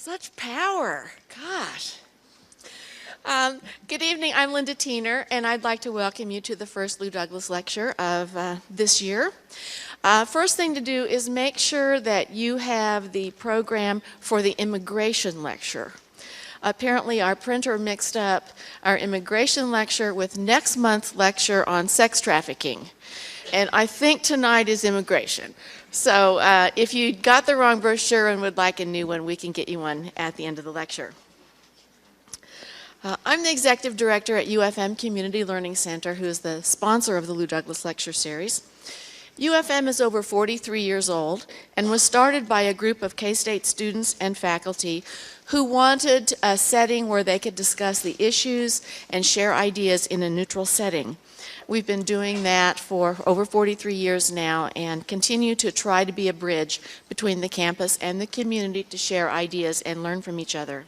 Such power. Gosh. Good evening. I'm Linda Tiener, and I'd like to welcome you to the first Lou Douglas lecture of this year. First thing to do is make sure that you have the program for the immigration lecture. Apparently, our printer mixed up our immigration lecture with next month's lecture on sex trafficking. And I think tonight is immigration. So if you got the wrong brochure and would like a new one, we can get you one at the end of the lecture. I'm the executive director at UFM Community Learning Center, who is the sponsor of the Lou Douglas Lecture Series. UFM is over 43 years old and was started by a group of K-State students and faculty who wanted a setting where they could discuss the issues and share ideas in a neutral setting. We've been doing that for over 43 years now and continue to try to be a bridge between the campus and the community to share ideas and learn from each other.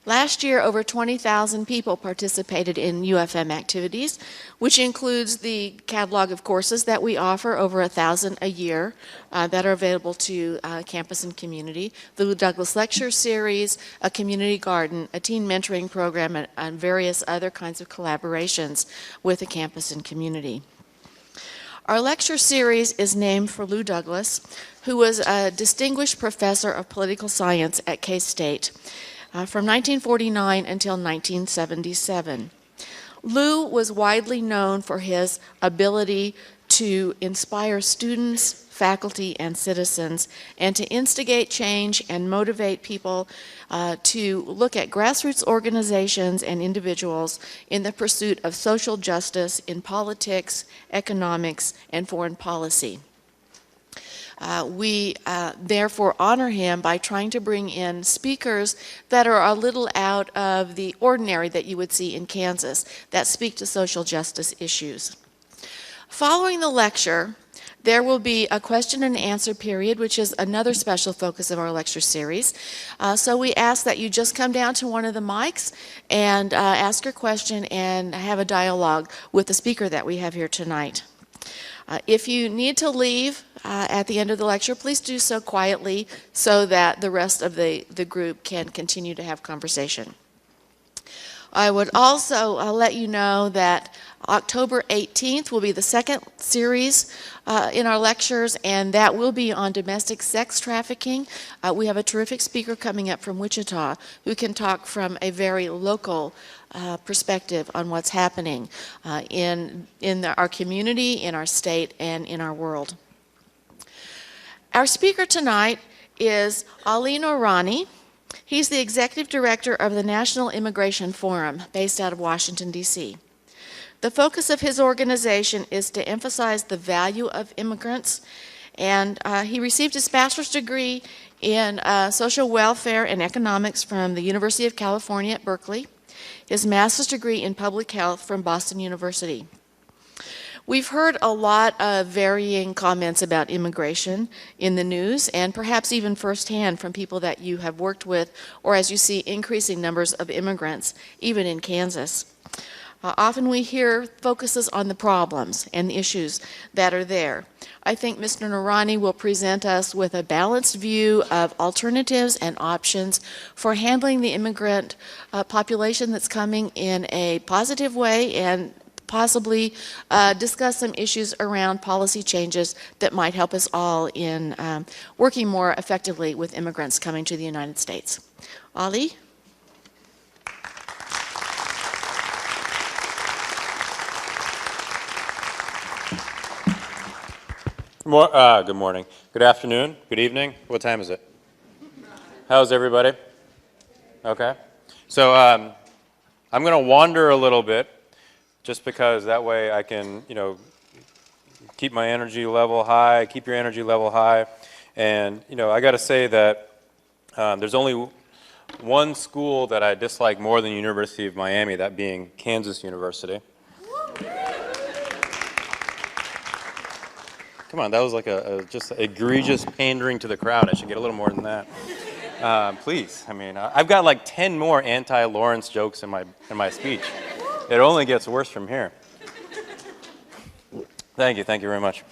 Last year, over 20,000 people participated in UFM activities, which includes the catalog of courses that we offer, over 1,000 a year, that are available to campus and community, the Lou Douglas Lecture Series, a community garden, a teen mentoring program, and various other kinds of collaborations with the campus and community. Our lecture series is named for Lou Douglas, who was a distinguished professor of political science at K-State. From 1949 until 1977. Lou was widely known for his ability to inspire students, faculty, and citizens, and to instigate change and motivate people to look at grassroots organizations and individuals in the pursuit of social justice in politics, economics, and foreign policy. We therefore honor him by trying to bring in speakers that are a little out of the ordinary that you would see in Kansas, that speak to social justice issues. Following the lecture, there will be a question and answer period, which is another special focus of our lecture series. So we ask that you just come down to one of the mics and ask your question and have a dialogue with the speaker that we have here tonight. If you need to leave at the end of the lecture, please do so quietly so that the rest of the group can continue to have conversation. I would also let you know that October 18th will be the second series in our lectures, and that will be on domestic sex trafficking. We have a terrific speaker coming up from Wichita who can talk from a very local perspective on what's happening in our community, in our state, and in our world. Our speaker tonight is Noorani. He's the executive director of the National Immigration Forum, based out of Washington, D.C. The focus of his organization is to emphasize the value of immigrants, and he received his bachelor's degree in social welfare and economics from the University of California at Berkeley, his master's degree in public health from Boston University. We've heard a lot of varying comments about immigration in the news, and perhaps even firsthand from people that you have worked with, or as you see increasing numbers of immigrants, even in Kansas. Often we hear focuses on the problems and the issues that are there. I think Mr. Noorani will present us with a balanced view of alternatives and options for handling the immigrant population that's coming in a positive way, and possibly discuss some issues around policy changes that might help us all in working more effectively with immigrants coming to the United States. Ali? Good morning. Good afternoon. Good evening. What time is it? How's everybody? Okay. So I'm going to wander a little bit, just because that way I can, keep my energy level high, keep your energy level high. And, I got to say that there's only one school that I dislike more than the University of Miami, that being Kansas University. Come on, that was like just egregious pandering to the crowd. I should get a little more than that. Please, I've got like 10 more anti-Lawrence jokes in my speech. It only gets worse from here. Thank you very much.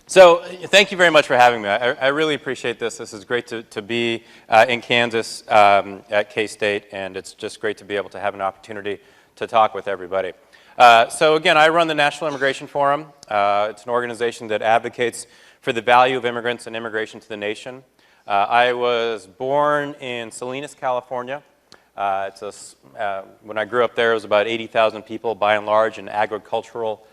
So thank you very much for having me. I really appreciate this. This is great to be in Kansas at K-State, and it's just great to be able to have an opportunity to talk with everybody. So again, I run the National Immigration Forum. It's an organization that advocates for the value of immigrants and immigration to the nation. I was born in Salinas, California. When I grew up there, it was about 80,000 people, by and large, an agricultural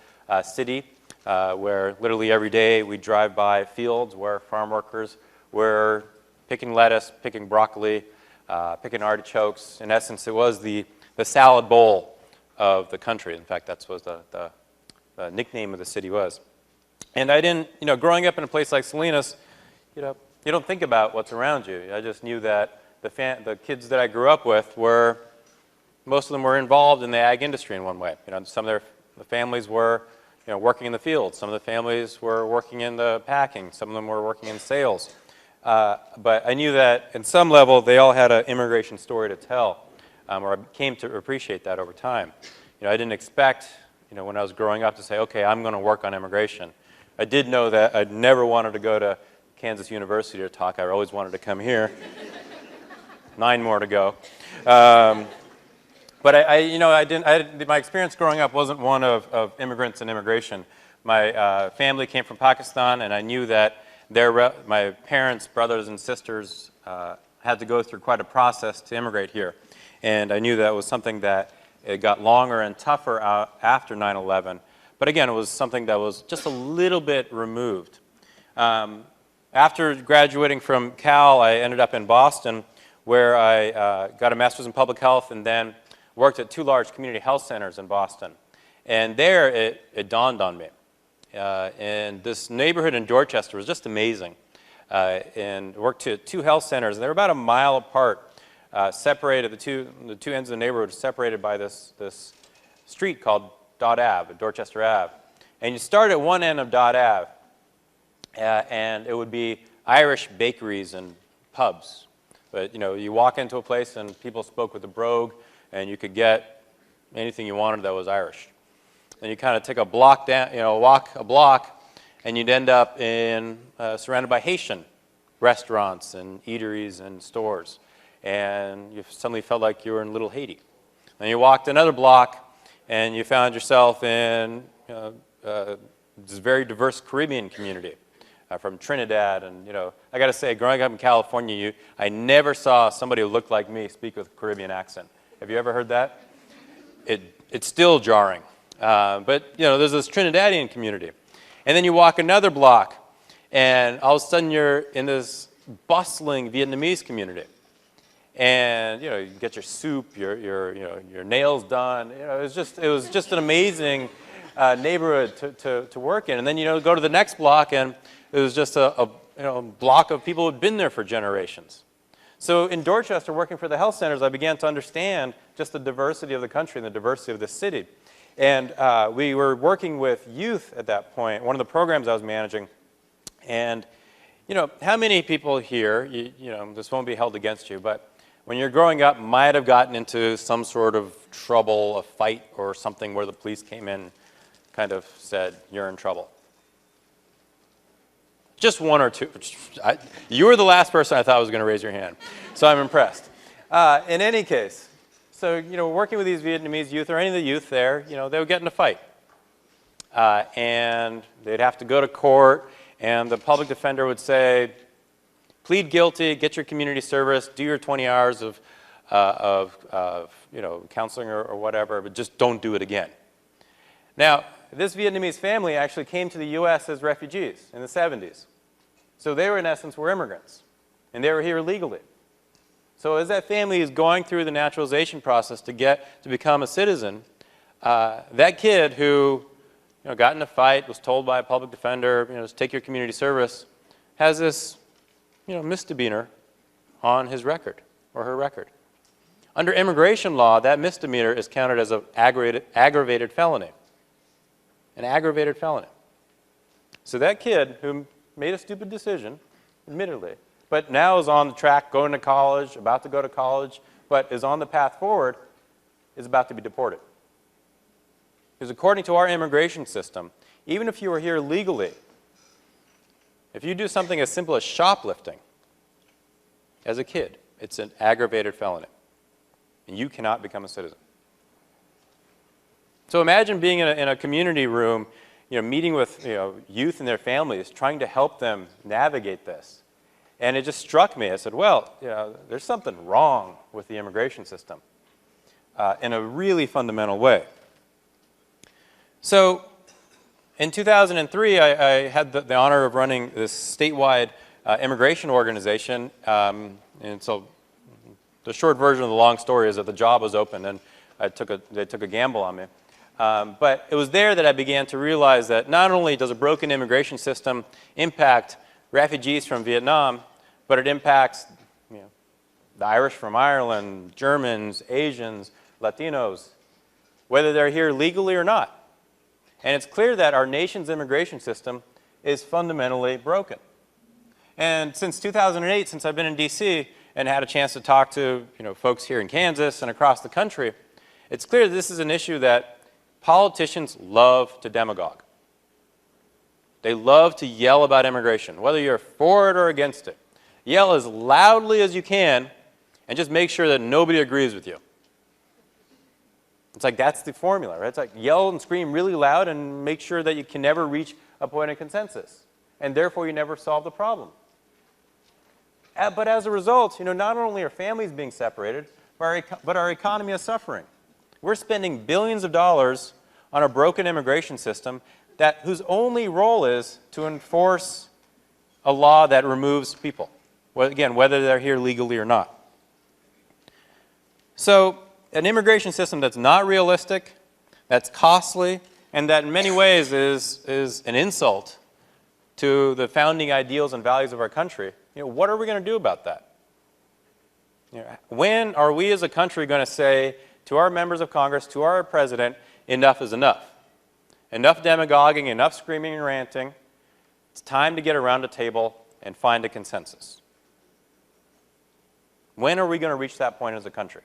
city. Where literally every day we drive by fields where farm workers were picking lettuce, picking broccoli, picking artichokes. In essence, it was the salad bowl of the country. In fact, that's what the nickname of the city was. And I didn't, growing up in a place like Salinas, you don't think about what's around you. I just knew that the kids that I grew up with most of them were involved in the ag industry in one way. Some of the families were working in the fields. Some of the families were working in the packing. Some of them were working in sales. But I knew that in some level they all had an immigration story to tell, or I came to appreciate that over time. I didn't expect, when I was growing up to say, okay, I'm going to work on immigration. I did know that I never wanted to go to Kansas University to talk. I always wanted to come here. 9 more to go. But my experience growing up wasn't one of immigrants and immigration. My family came from Pakistan, and I knew that my parents, brothers, and sisters had to go through quite a process to immigrate here. And I knew that was something that it got longer and tougher after 9/11. But again, it was something that was just a little bit removed. After graduating from Cal, I ended up in Boston, where I got a master's in public health and then worked at 2 large community health centers in Boston. And there it dawned on me. And this neighborhood in Dorchester was just amazing. And worked at 2 health centers. And they were about a mile apart, separated, the two ends of the neighborhood were separated by this street called Dodd Ave, Dorchester Ave. And you start at one end of Dodd Ave, and it would be Irish bakeries and pubs. But you walk into a place and people spoke with a brogue, and you could get anything you wanted that was Irish. Then you kind of take a block down, walk a block, and you'd end up surrounded by Haitian restaurants and eateries and stores. And you suddenly felt like you were in Little Haiti. Then you walked another block, and you found yourself in this very diverse Caribbean community from Trinidad. And I got to say, growing up in California, I never saw somebody who looked like me speak with a Caribbean accent. Have you ever heard that? It's still jarring. But there's this Trinidadian community. And then you walk another block, and all of a sudden you're in this bustling Vietnamese community. And you get your soup, your nails done. It was just an amazing neighborhood to work in. And then go to the next block, and it was just a block of people who'd been there for generations. So in Dorchester, working for the health centers, I began to understand just the diversity of the country and the diversity of the city. And we were working with youth at that point, one of the programs I was managing. And, how many people here, this won't be held against you, but when you're growing up, might have gotten into some sort of trouble, a fight or something where the police came in, kind of said, you're in trouble? Just 1 or 2. You were the last person I thought was going to raise your hand, so I'm impressed. In any case, so working with these Vietnamese youth or any of the youth there, they would get in a fight, and they'd have to go to court, and the public defender would say, plead guilty, get your community service, do your 20 hours of counseling or whatever, but just don't do it again. Now, this Vietnamese family actually came to the U.S. as refugees in the 70s. So they were, in essence, immigrants, and they were here legally. So as that family is going through the naturalization process to become a citizen, that kid who got in a fight, was told by a public defender, just take your community service, has this misdemeanor on his record or her record. Under immigration law, that misdemeanor is counted as an aggravated felony. An aggravated felony. So that kid who made a stupid decision, admittedly, but now is on the track, going to college, about to go to college, but is on the path forward, is about to be deported. Because according to our immigration system, even if you were here legally, If you do something as simple as shoplifting as a kid, it's an aggravated felony, and you cannot become a citizen. So imagine being in a community room, meeting with youth and their families, trying to help them navigate this. And it just struck me. I said, well, there's something wrong with the immigration system in a really fundamental way. So in 2003, I had the honor of running this statewide immigration organization. And so the short version of the long story is that the job was open, and they took a gamble on me. But it was there that I began to realize that not only does a broken immigration system impact refugees from Vietnam, but it impacts the Irish from Ireland, Germans, Asians, Latinos, whether they're here legally or not. And it's clear that our nation's immigration system is fundamentally broken. And since 2008, since I've been in D.C. and had a chance to talk to folks here in Kansas and across the country, it's clear that this is an issue that politicians love to demagogue. They love to yell about immigration, whether you're for it or against it. Yell as loudly as you can and just make sure that nobody agrees with you. It's like that's the formula, right? It's like yell and scream really loud and make sure that you can never reach a point of consensus. And therefore, you never solve the problem. But as a result, not only are families being separated, but our economy is suffering. We're spending billions of dollars on a broken immigration system whose only role is to enforce a law that removes people, again, whether they're here legally or not. So an immigration system that's not realistic, that's costly, and that in many ways is an insult to the founding ideals and values of our country, what are we going to do about that? When are we as a country going to say to our members of Congress, to our president, enough is enough? Enough demagoguing, enough screaming and ranting. It's time to get around a table and find a consensus. When are we going to reach that point as a country?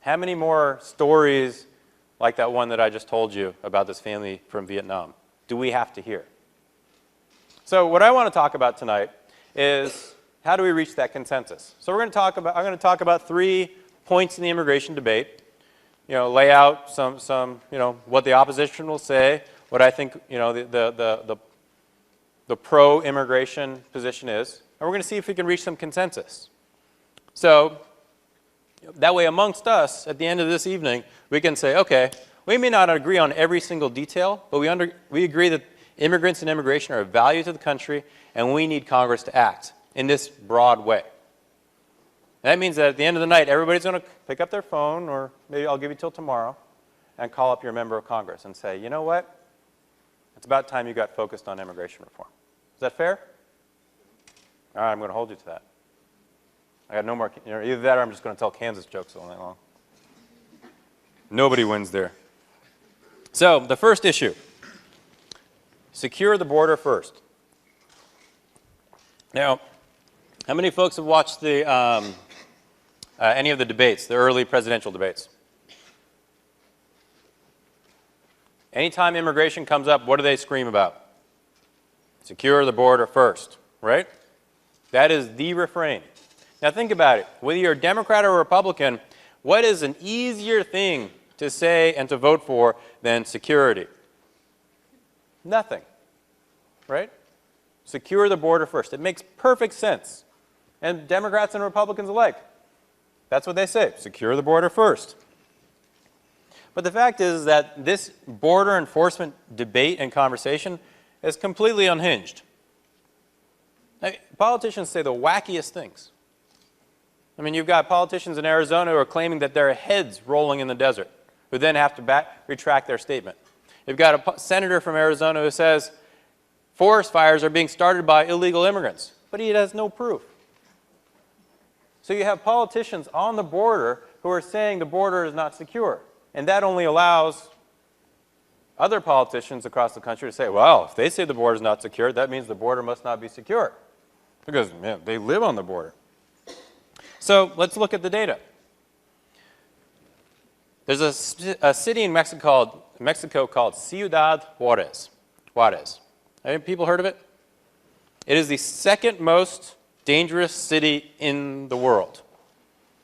How many more stories like that one that I just told you about this family from Vietnam do we have to hear? So what I want to talk about tonight is how do we reach that consensus? So I'm going to talk about 3 points in the immigration debate. Lay out some what the opposition will say, what I think the pro-immigration position is, and we're going to see if we can reach some consensus. So that way, amongst us, at the end of this evening, we can say, okay, we may not agree on every single detail, but we agree that immigrants and immigration are a value to the country, and we need Congress to act in this broad way. And that means that at the end of the night, everybody's going to pick up their phone, or maybe I'll give you till tomorrow, and call up your member of Congress and say, you know what? It's about time you got focused on immigration reform. Is that fair? All right, I'm going to hold you to that. I got no more, either that or I'm just going to tell Kansas jokes all night long. Nobody wins there. So, the first issue, secure the border first. Now, how many folks have watched any of the debates, the early presidential debates? Anytime immigration comes up, what do they scream about? Secure the border first, right? That is the refrain. Now think about it. Whether you're a Democrat or a Republican, what is an easier thing to say and to vote for than security? Nothing, right? Secure the border first. It makes perfect sense. And Democrats and Republicans alike, that's what they say, secure the border first. But the fact is that this border enforcement debate and conversation is completely unhinged. Now, politicians say the wackiest things. I mean, you've got politicians in Arizona who are claiming that there are heads rolling in the desert, who then have to retract their statement. You've got a senator from Arizona who says forest fires are being started by illegal immigrants, but he has no proof. So you have politicians on the border who are saying the border is not secure. And that only allows other politicians across the country to say, well, if they say the border is not secure, that means the border must not be secure. Because, man, they live on the border. So let's look at the data. There's a city in Mexico called Ciudad Juarez. Have any people heard of it? It is the second most dangerous city in the world.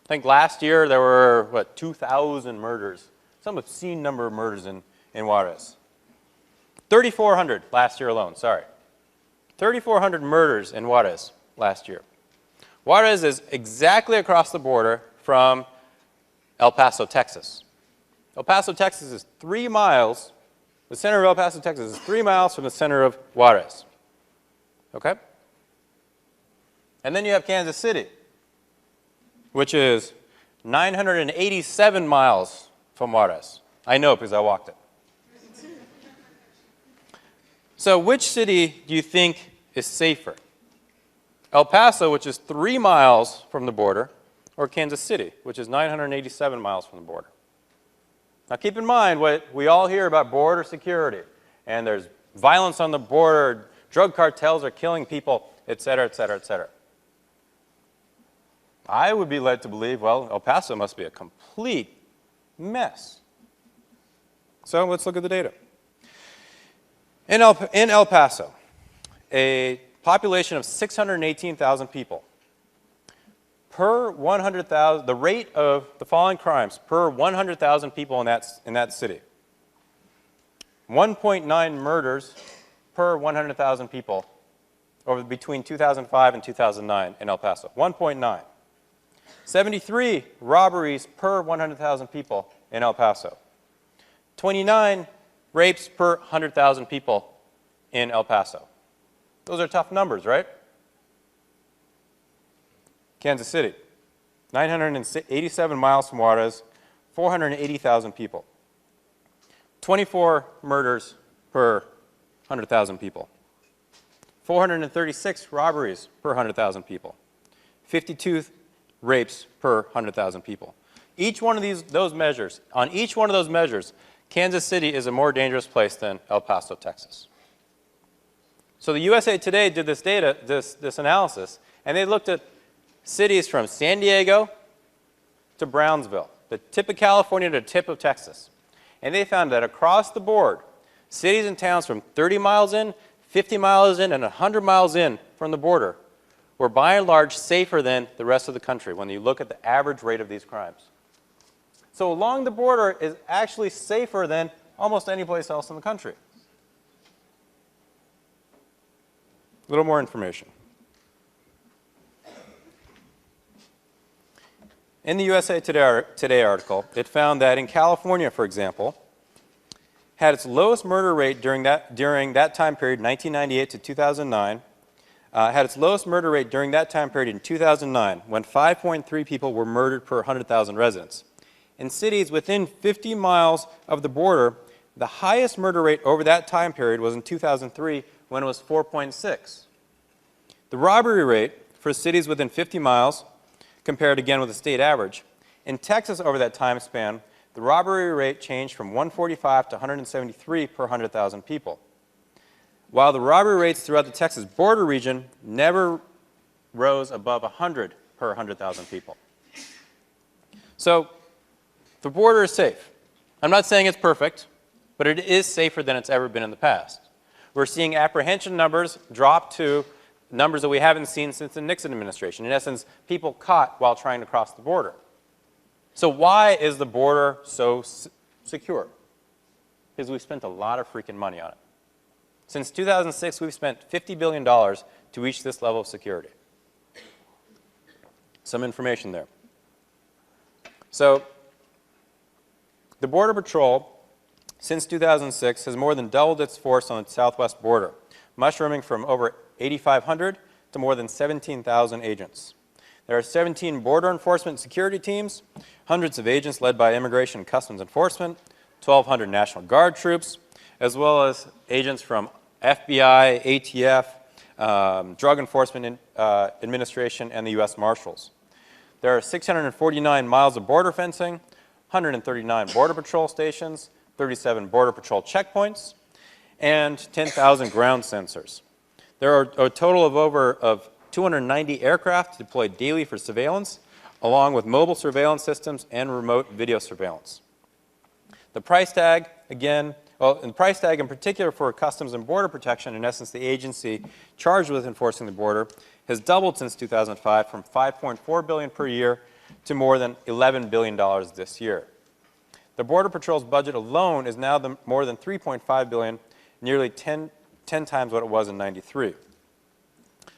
I think last year there were, 2,000 murders, some obscene number of murders in Juarez. 3,400 last year alone, sorry. 3,400 murders in Juarez last year. Juarez is exactly across the border from El Paso, Texas. El Paso, Texas is 3 miles, the center of El Paso, Texas is 3 miles from the center of Juarez. Okay? And then you have Kansas City, which is 987 miles from Juarez. I know because I walked it. So which city do you think is safer? El Paso, which is 3 miles from the border, or Kansas City, which is 987 miles from the border? Now keep in mind what we all hear about border security, and there's violence on the border, drug cartels are killing people, et cetera, et cetera, et cetera. I would be led to believe, well, El Paso must be a complete mess. So let's look at the data. In El Paso, a population of 618,000 people. Per 100,000, the rate of the following crimes per 100,000 people in that city. 1.9 murders per 100,000 people between 2005 and 2009 in El Paso. 1.9. 73 robberies per 100,000 people in El Paso. 29 rapes per 100,000 people in El Paso. Those are tough numbers, right? Kansas City, 987 miles from Juarez, 480,000 people. 24 murders per 100,000 people. 436 robberies per 100,000 people. 52 rapes per 100,000 people. Each one of those measures, on each one of those measures, Kansas City is a more dangerous place than El Paso, Texas. So the USA Today did this analysis, and they looked at cities from San Diego to Brownsville, the tip of California to the tip of Texas. And they found that across the board, cities and towns from 30 miles in, 50 miles in, and 100 miles in from the border were by and large safer than the rest of the country when you look at the average rate of these crimes. So along the border is actually safer than almost any place else in the country. A little more information. In the USA Today article, it found that in California, for example, had its lowest murder rate during that time period, 1998 to 2009, had its lowest murder rate during that time period in 2009, when 5.3 people were murdered per 100,000 residents. In cities within 50 miles of the border, the highest murder rate over that time period was in 2003, when it was 4.6. The robbery rate for cities within 50 miles, compared again with the state average, in Texas over that time span, the robbery rate changed from 145 to 173 per 100,000 people, while the robbery rates throughout the Texas border region never rose above 100 per 100,000 people. So the border is safe. I'm not saying it's perfect, but it is safer than it's ever been in the past. We're seeing apprehension numbers drop to numbers that we haven't seen since the Nixon administration. In essence, people caught while trying to cross the border. So why is the border so secure? Because we've spent a lot of freaking money on it. Since 2006, we've spent $50 billion to reach this level of security. Some information there. So the Border Patrol, since 2006, has more than doubled its force on the southwest border, mushrooming from over 8,500 to more than 17,000 agents. There are 17 border enforcement security teams, hundreds of agents led by Immigration and Customs Enforcement, 1,200 National Guard troops, as well as agents from FBI, ATF, Drug Enforcement Administration, and the U.S. Marshals. There are 649 miles of border fencing, 139 Border Patrol stations, 37 Border Patrol checkpoints, and 10,000 ground sensors. There are a total of 290 aircraft deployed daily for surveillance, along with mobile surveillance systems and remote video surveillance. The price tag, again, Well, the price tag in particular for Customs and Border Protection, in essence the agency charged with enforcing the border, has doubled since 2005 from $5.4 billion per year to more than $11 billion this year. The Border Patrol's budget alone is now more than $3.5 billion, nearly 10 times what it was in '93.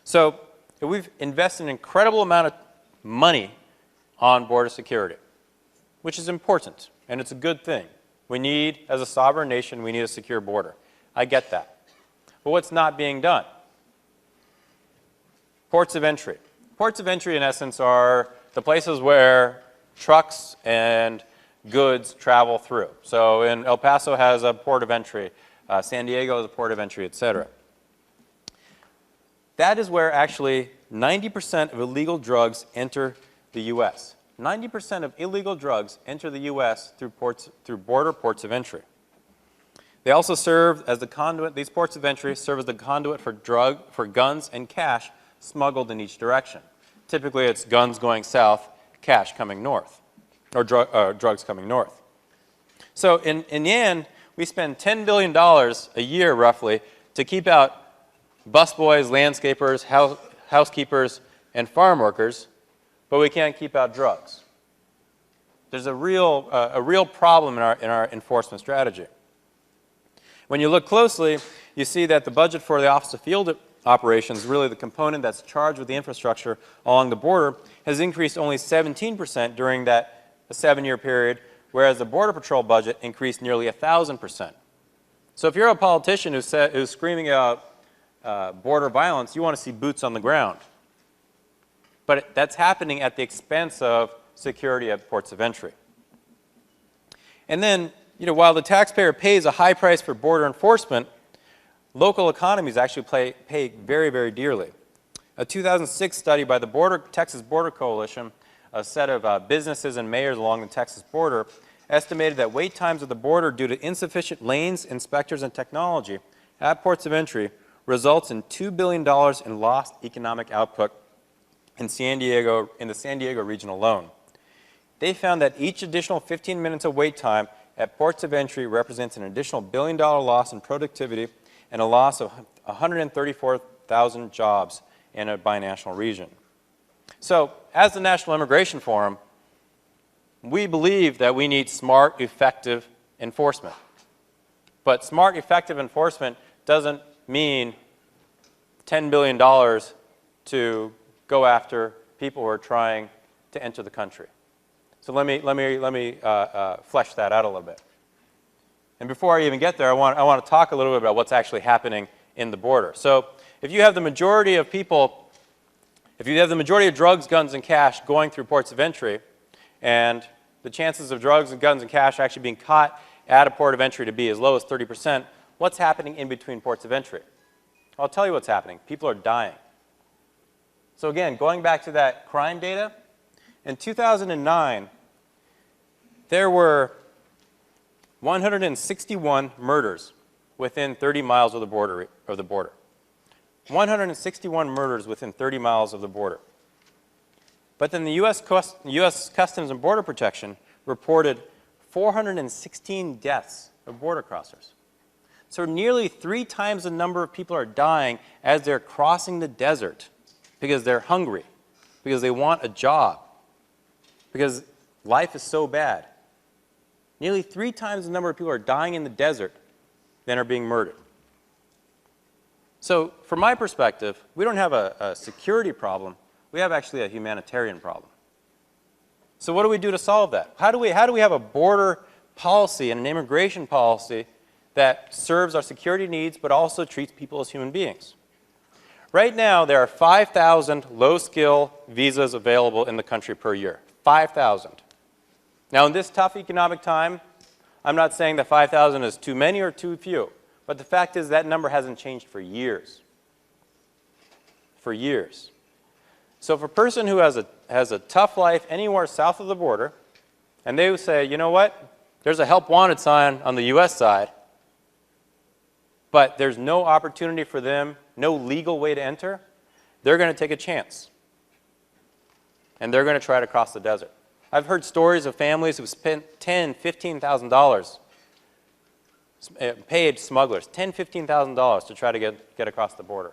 So we've invested an incredible amount of money on border security, which is important, and it's a good thing. We need, as a sovereign nation, we need a secure border. I get that. But what's not being done? Ports of entry. Ports of entry, in essence, are the places where trucks and goods travel through. So El Paso has a port of entry, San Diego has a port of entry, etc. That is where actually 90% of illegal drugs enter the U.S. 90% of illegal drugs enter the U.S. through border ports of entry. They also serve as the conduit, these ports of entry serve as the conduit for guns and cash smuggled in each direction. Typically it's guns going south, cash coming north, or drugs coming north. So in the end, we spend $10 billion a year roughly to keep out busboys, landscapers, housekeepers, and farm workers, but we can't keep out drugs. There's a real problem in our enforcement strategy. When you look closely, you see that the budget for the Office of Field Operations, really the component that's charged with the infrastructure along the border, has increased only 17% during that 7-year period, whereas the Border Patrol budget increased nearly 1,000%. So if you're a politician who's screaming out border violence, you want to see boots on the ground. But that's happening at the expense of security at ports of entry. And then, while the taxpayer pays a high price for border enforcement, local economies actually pay very, very dearly. A 2006 study by the Texas Border Coalition, a set of businesses and mayors along the Texas border, estimated that wait times at the border due to insufficient lanes, inspectors, and technology at ports of entry results in $2 billion in lost economic output in the San Diego region alone. They found that each additional 15 minutes of wait time at ports of entry represents an additional $1 billion loss in productivity and a loss of 134,000 jobs in a binational region. So, as the National Immigration Forum, we believe that we need smart, effective enforcement. But smart, effective enforcement doesn't mean $10 billion to go after people who are trying to enter the country. So let me flesh that out a little bit. And before I even get there, I want to talk a little bit about what's actually happening in the border. So if you have the majority of people, if you have the majority of drugs, guns, and cash going through ports of entry, and the chances of drugs and guns and cash actually being caught at a port of entry to be as low as 30%, what's happening in between ports of entry? I'll tell you what's happening. People are dying. So again, going back to that crime data, in 2009, there were 161 murders within 30 miles of the border. 161 murders within 30 miles of the border. But then the U.S. Customs and Border Protection reported 416 deaths of border crossers. So nearly 3 times the number of people are dying as they're crossing the desert because they're hungry, because they want a job, because life is so bad. Nearly 3 times the number of people are dying in the desert than are being murdered. So from my perspective, we don't have a security problem. We have actually a humanitarian problem. So what do we do to solve that? How do we have a border policy and an immigration policy that serves our security needs but also treats people as human beings? Right now, there are 5,000 low-skill visas available in the country per year. 5,000. Now, in this tough economic time, I'm not saying that 5,000 is too many or too few, but the fact is that number hasn't changed for years. For years. So if a person who has a tough life anywhere south of the border, and they would say, you know what, there's a help wanted sign on the U.S. side, but there's no opportunity for them, no legal way to enter, they're going to take a chance. And they're going to try to cross the desert. I've heard stories of families who've spent $10,000, $15,000 paid smugglers $10,000, $15,000 to try to get across the border.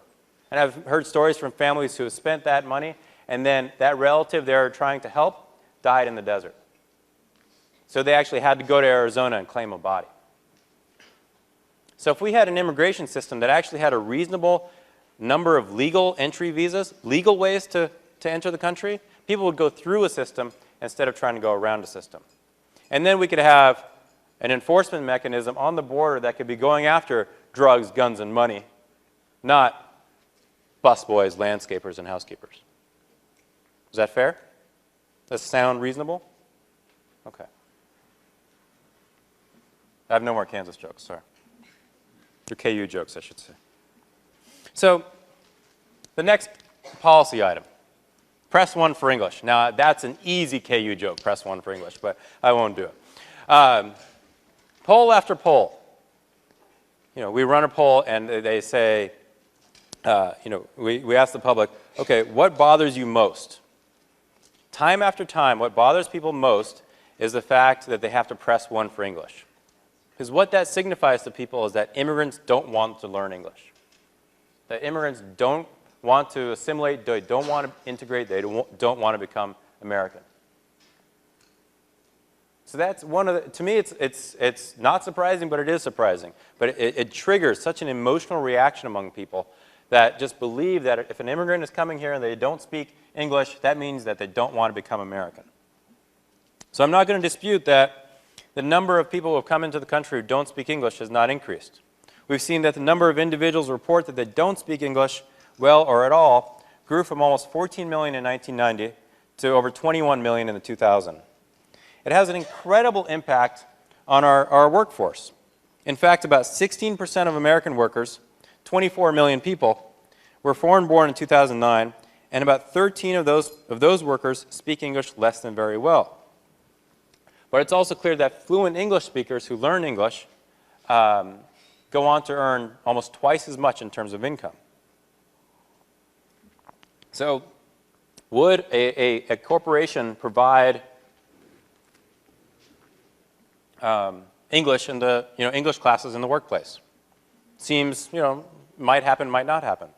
And I've heard stories from families who have spent that money, and then that relative they're trying to help died in the desert. So they actually had to go to Arizona and claim a body. So if we had an immigration system that actually had a reasonable number of legal entry visas, legal ways to enter the country, people would go through a system instead of trying to go around a system. And then we could have an enforcement mechanism on the border that could be going after drugs, guns, and money, not busboys, landscapers, and housekeepers. Is that fair? Does that sound reasonable? Okay. I have no more Kansas jokes, sorry. Or KU jokes, I should say. So, the next policy item. Press 1 for English. Now, that's an easy KU joke, press 1 for English, but I won't do it. Poll after poll. We run a poll and they say, we ask the public, okay, what bothers you most? Time after time, what bothers people most is the fact that they have to press 1 for English. Because what that signifies to people is that immigrants don't want to learn English. That immigrants don't want to assimilate, they don't want to integrate, they don't want to become American. So that's one of the, to me it's not surprising, but it is surprising. But it triggers such an emotional reaction among people that just believe that if an immigrant is coming here and they don't speak English, that means that they don't want to become American. So I'm not going to dispute that the number of people who have come into the country who don't speak English has not increased. We've seen that the number of individuals report that they don't speak English well or at all grew from almost 14 million in 1990 to over 21 million in the 2000. It has an incredible impact on our workforce. In fact, about 16% of American workers, 24 million people, were foreign-born in 2009, and about 13 of those workers speak English less than very well. But it's also clear that fluent English speakers who learn English go on to earn almost twice as much in terms of income. So would a corporation provide English in the English classes in the workplace? Seems might happen, might not happen.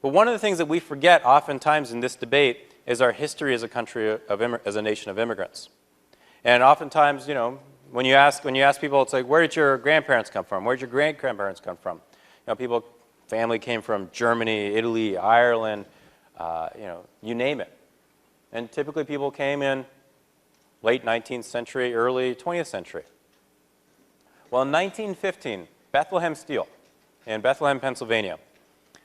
But one of the things that we forget oftentimes in this debate is our history as a country as a nation of immigrants. And oftentimes, when you ask people, it's like, where did your grandparents come from? Where did your great-grandparents come from? Family came from Germany, Italy, Ireland, you name it. And typically people came in late 19th century, early 20th century. Well, in 1915, Bethlehem Steel in Bethlehem, Pennsylvania,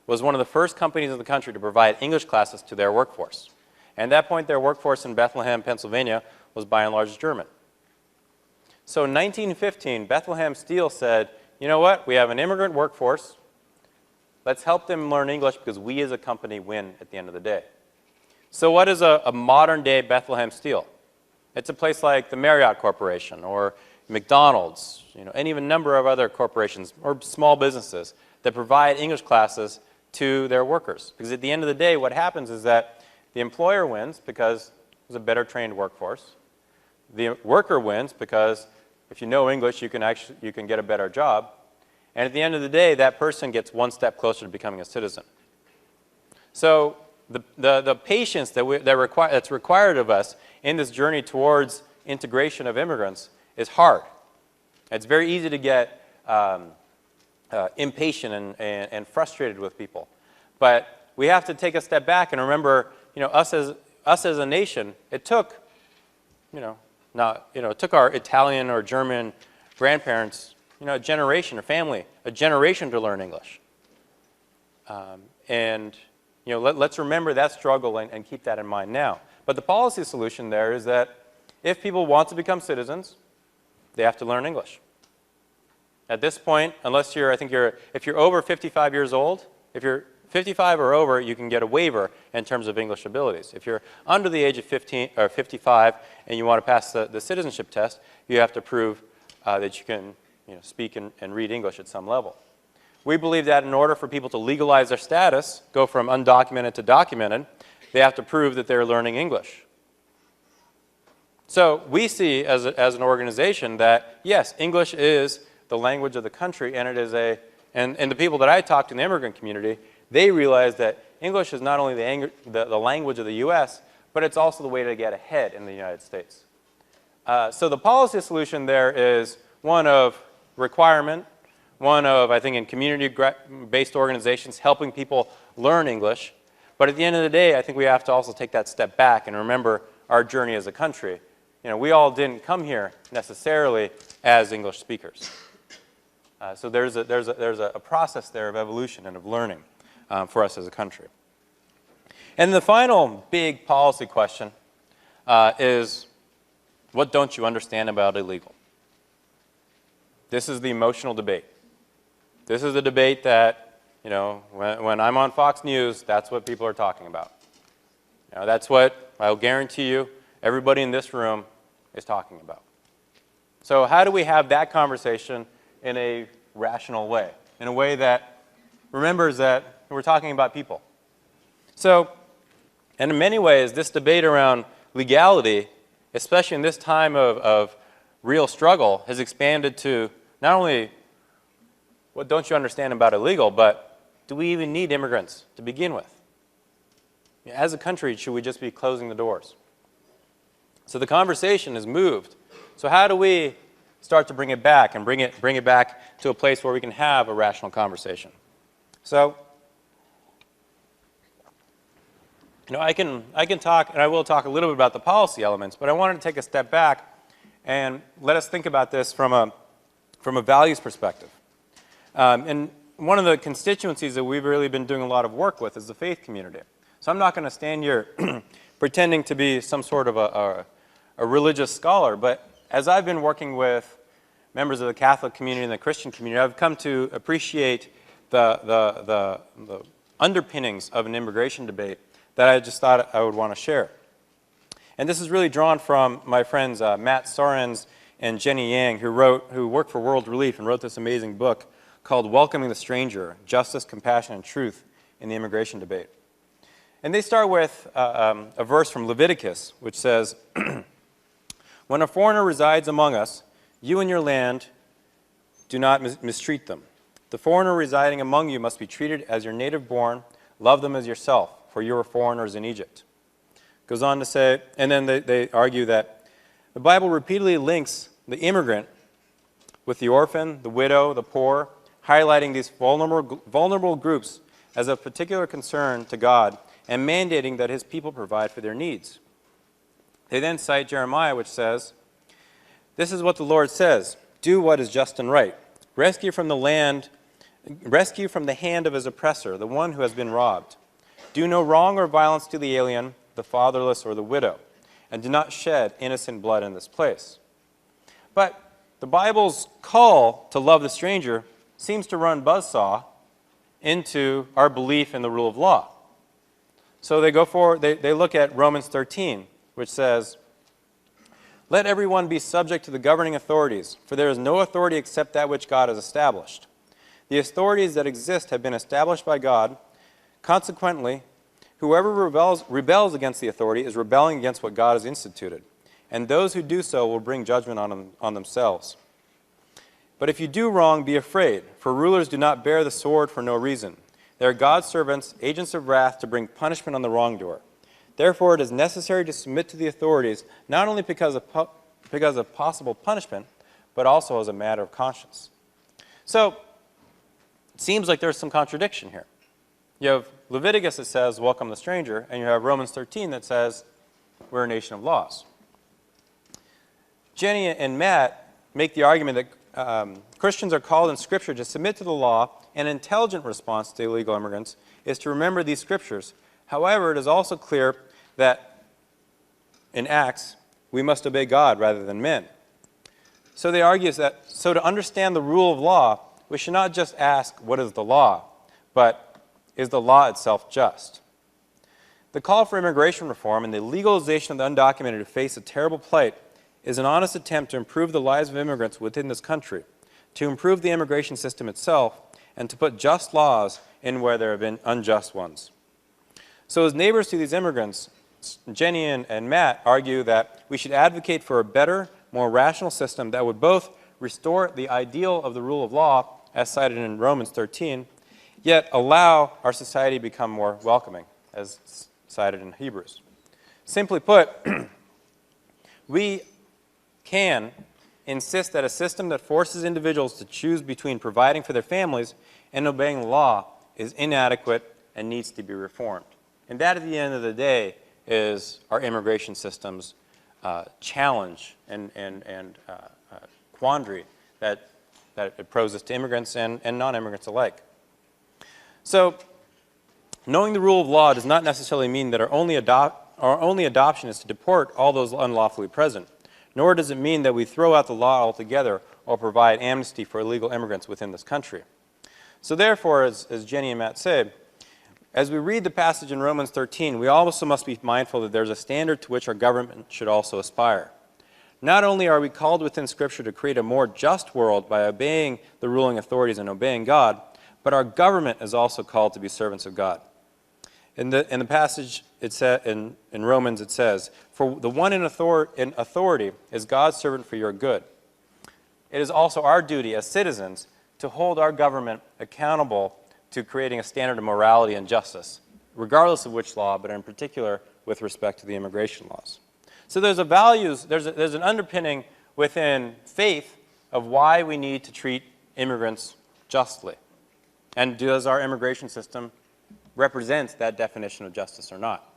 was one of the first companies in the country to provide English classes to their workforce. And at that point, their workforce in Bethlehem, Pennsylvania, was by and large German. So in 1915, Bethlehem Steel said, you know what, we have an immigrant workforce. Let's help them learn English because we as a company win at the end of the day. So what is a modern-day Bethlehem Steel? It's a place like the Marriott Corporation or McDonald's, any of a number of other corporations or small businesses that provide English classes to their workers. Because at the end of the day, what happens is that the employer wins because there's a better trained workforce. The worker wins because if you know English, you can get a better job. And at the end of the day, that person gets one step closer to becoming a citizen. So the patience that's required of us in this journey towards integration of immigrants is hard. It's very easy to get impatient and frustrated with people. But we have to take a step back and remember, us as a nation, it took, it took our Italian or German grandparents, a generation or family, a generation to learn English. Let's remember that struggle and keep that in mind now. But the policy solution there is that if people want to become citizens, they have to learn English. At this point, unless if you're over 55 years old, if you're 55 or over, you can get a waiver in terms of English abilities. If you're under the age of 15 or 55 and you want to pass the citizenship test, you have to prove that you can speak and read English at some level. We believe that in order for people to legalize their status, go from undocumented to documented, they have to prove that they're learning English. So we see as an organization that, yes, English is the language of the country, and it is and the people that I talk to in the immigrant community, they realize that English is not only the language of the U.S., but it's also the way to get ahead in the United States. So the policy solution there is one of requirement, one of, I think, in community-based organizations helping people learn English. But at the end of the day, I think we have to also take that step back and remember our journey as a country. You know, we all didn't come here necessarily as English speakers. So there's a process there of evolution and of learning for us as a country. And the final big policy question is, what don't you understand about illegal? This is the emotional debate. This is the debate that, you know, when I'm on Fox News, that's what people are talking about. You know, that's what I'll guarantee you everybody in this room is talking about. So how do we have that conversation in a rational way, in a way that remembers that we're talking about people? So, and in many ways, this debate around legality, especially in this time of real struggle, has expanded to not only what don't you understand about illegal, but do we even need immigrants to begin with? As a country, should we just be closing the doors? So the conversation has moved. So how do we start to bring it back and bring it back to a place where we can have a rational conversation? So, you know, I can talk, and I will talk a little bit about the policy elements, but I wanted to take a step back and let us think about this from a values perspective. And one of the constituencies that we've really been doing a lot of work with is the faith community. So I'm not going to stand here pretending to be some sort of a religious scholar, but as I've been working with members of the Catholic community and the Christian community, I've come to appreciate the underpinnings of an immigration debate that I just thought I would want to share. And this is really drawn from my friends Matt Sorens and Jenny Yang, who worked for World Relief and wrote this amazing book called Welcoming the Stranger, Justice, Compassion, and Truth in the Immigration Debate. And they start with a verse from Leviticus, which says, when a foreigner resides among us, you and your land do not mistreat them. The foreigner residing among you must be treated as your native born. Love them as yourself, for you are foreigners in Egypt. Goes on to say, and then they argue that the Bible repeatedly links the immigrant with the orphan, the widow, the poor, highlighting these vulnerable groups as of particular concern to God and mandating that his people provide for their needs. They then cite Jeremiah, which says, this is what the Lord says, do what is just and right. Rescue from the hand of his oppressor, the one who has been robbed. Do no wrong or violence to the alien, the fatherless, or the widow, and do not shed innocent blood in this place. But the Bible's call to love the stranger seems to run buzzsaw into our belief in the rule of law. So they go forward, they look at Romans 13, which says, let everyone be subject to the governing authorities, for there is no authority except that which God has established. The authorities that exist have been established by God. Consequently, whoever rebels against the authority is rebelling against what God has instituted, and those who do so will bring judgment on themselves. But if you do wrong, be afraid, for rulers do not bear the sword for no reason. They are God's servants, agents of wrath, to bring punishment on the wrongdoer. Therefore, it is necessary to submit to the authorities, not only because of possible punishment, but also as a matter of conscience. So, it seems like there's some contradiction here. You have Leviticus that says, welcome the stranger, and you have Romans 13 that says, we're a nation of laws. Jenny and Matt make the argument that Christians are called in Scripture to submit to the law. An intelligent response to illegal immigrants is to remember these Scriptures. However, it is also clear that in Acts, we must obey God rather than men. So they argue that, so to understand the rule of law, we should not just ask, what is the law, but is the law itself just? The call for immigration reform and the legalization of the undocumented who face a terrible plight is an honest attempt to improve the lives of immigrants within this country, to improve the immigration system itself, and to put just laws in where there have been unjust ones. So as neighbors to these immigrants, Jenny and Matt argue that we should advocate for a better, more rational system that would both restore the ideal of the rule of law, as cited in Romans 13, yet allow our society to become more welcoming, as cited in Hebrews. Simply put, we can insist that a system that forces individuals to choose between providing for their families and obeying the law is inadequate and needs to be reformed. And that, at the end of the day, is our immigration system's challenge and quandary that it poses to immigrants and non-immigrants alike. So, knowing the rule of law does not necessarily mean that our only adoption is to deport all those unlawfully present, nor does it mean that we throw out the law altogether or provide amnesty for illegal immigrants within this country. So therefore, as Jenny and Matt said, as we read the passage in Romans 13, we also must be mindful that there's a standard to which our government should also aspire. Not only are we called within Scripture to create a more just world by obeying the ruling authorities and obeying God, but our government is also called to be servants of God. In the passage in Romans it says, "For the one in authority is God's servant for your good." It is also our duty as citizens to hold our government accountable to creating a standard of morality and justice, regardless of which law, but in particular with respect to the immigration laws. So there's an underpinning within faith of why we need to treat immigrants justly. And does our immigration system represent that definition of justice or not?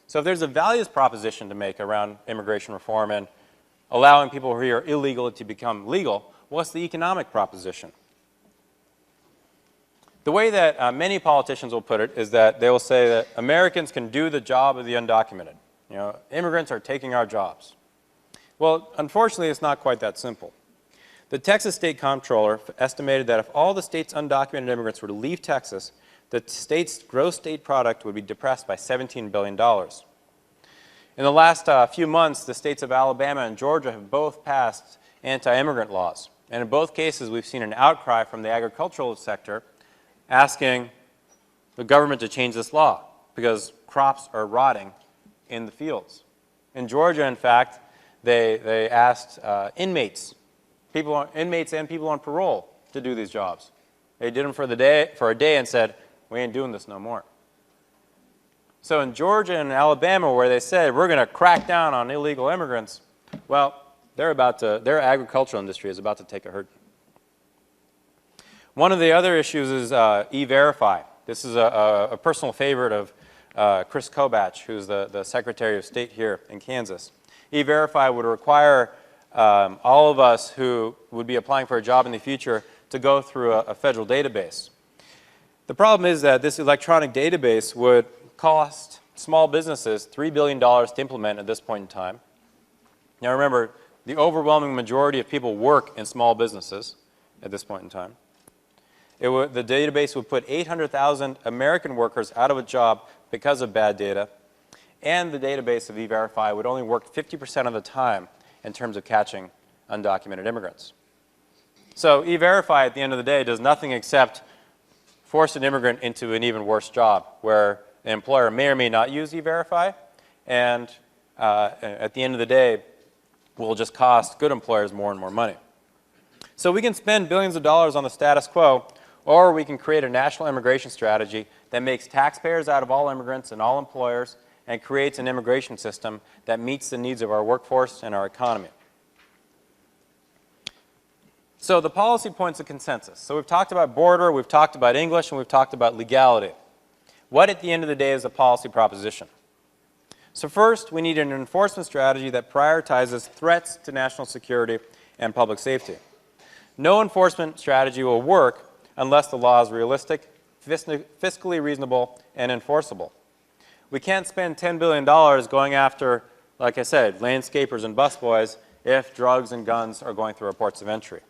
So if there's a values proposition to make around immigration reform and allowing people who are illegal to become legal, what's the economic proposition? The way that many politicians will put it is that they will say that Americans can do the job of the undocumented. You know, immigrants are taking our jobs. Well, unfortunately, it's not quite that simple. The Texas State Comptroller estimated that if all the state's undocumented immigrants were to leave Texas, the state's gross state product would be depressed by $17 billion. In the last few months, the states of Alabama and Georgia have both passed anti-immigrant laws. And in both cases, we've seen an outcry from the agricultural sector asking the government to change this law because crops are rotting in the fields. In Georgia, in fact, they asked inmates and people on parole to do these jobs. They did them for a day and said, "We ain't doing this no more." So in Georgia and Alabama, where they said, "We're going to crack down on illegal immigrants," well, their agricultural industry is about to take a hurting. One of the other issues is E-Verify. This is a personal favorite of Chris Kobach, who's the Secretary of State here in Kansas. E-Verify would require all of us who would be applying for a job in the future to go through a federal database. The problem is that this electronic database would cost small businesses $3 billion to implement at this point in time. Now remember, the overwhelming majority of people work in small businesses at this point in time. The database would put 800,000 American workers out of a job because of bad data, and the database of E-Verify would only work 50% of the time in terms of catching undocumented immigrants. So E-Verify, at the end of the day, does nothing except force an immigrant into an even worse job, where the employer may or may not use E-Verify, and at the end of the day, will just cost good employers more and more money. So we can spend billions of dollars on the status quo, or we can create a national immigration strategy that makes taxpayers out of all immigrants and all employers and creates an immigration system that meets the needs of our workforce and our economy. So the policy points of consensus. So we've talked about border, we've talked about English, and we've talked about legality. What, at the end of the day, is a policy proposition? So first, we need an enforcement strategy that prioritizes threats to national security and public safety. No enforcement strategy will work unless the law is realistic, fiscally reasonable, and enforceable. We can't spend $10 billion going after, like I said, landscapers and busboys if drugs and guns are going through our ports of entry.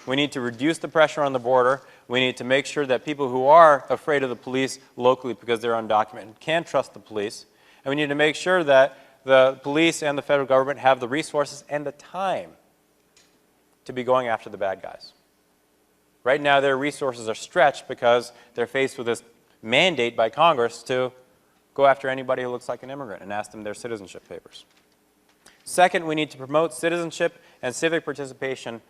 We need to reduce the pressure on the border. We need to make sure that people who are afraid of the police locally because they're undocumented can trust the police. And we need to make sure that the police and the federal government have the resources and the time to be going after the bad guys. Right now, their resources are stretched because they're faced with this mandate by Congress to go after anybody who looks like an immigrant and ask them their citizenship papers. Second, we need to promote citizenship and civic participation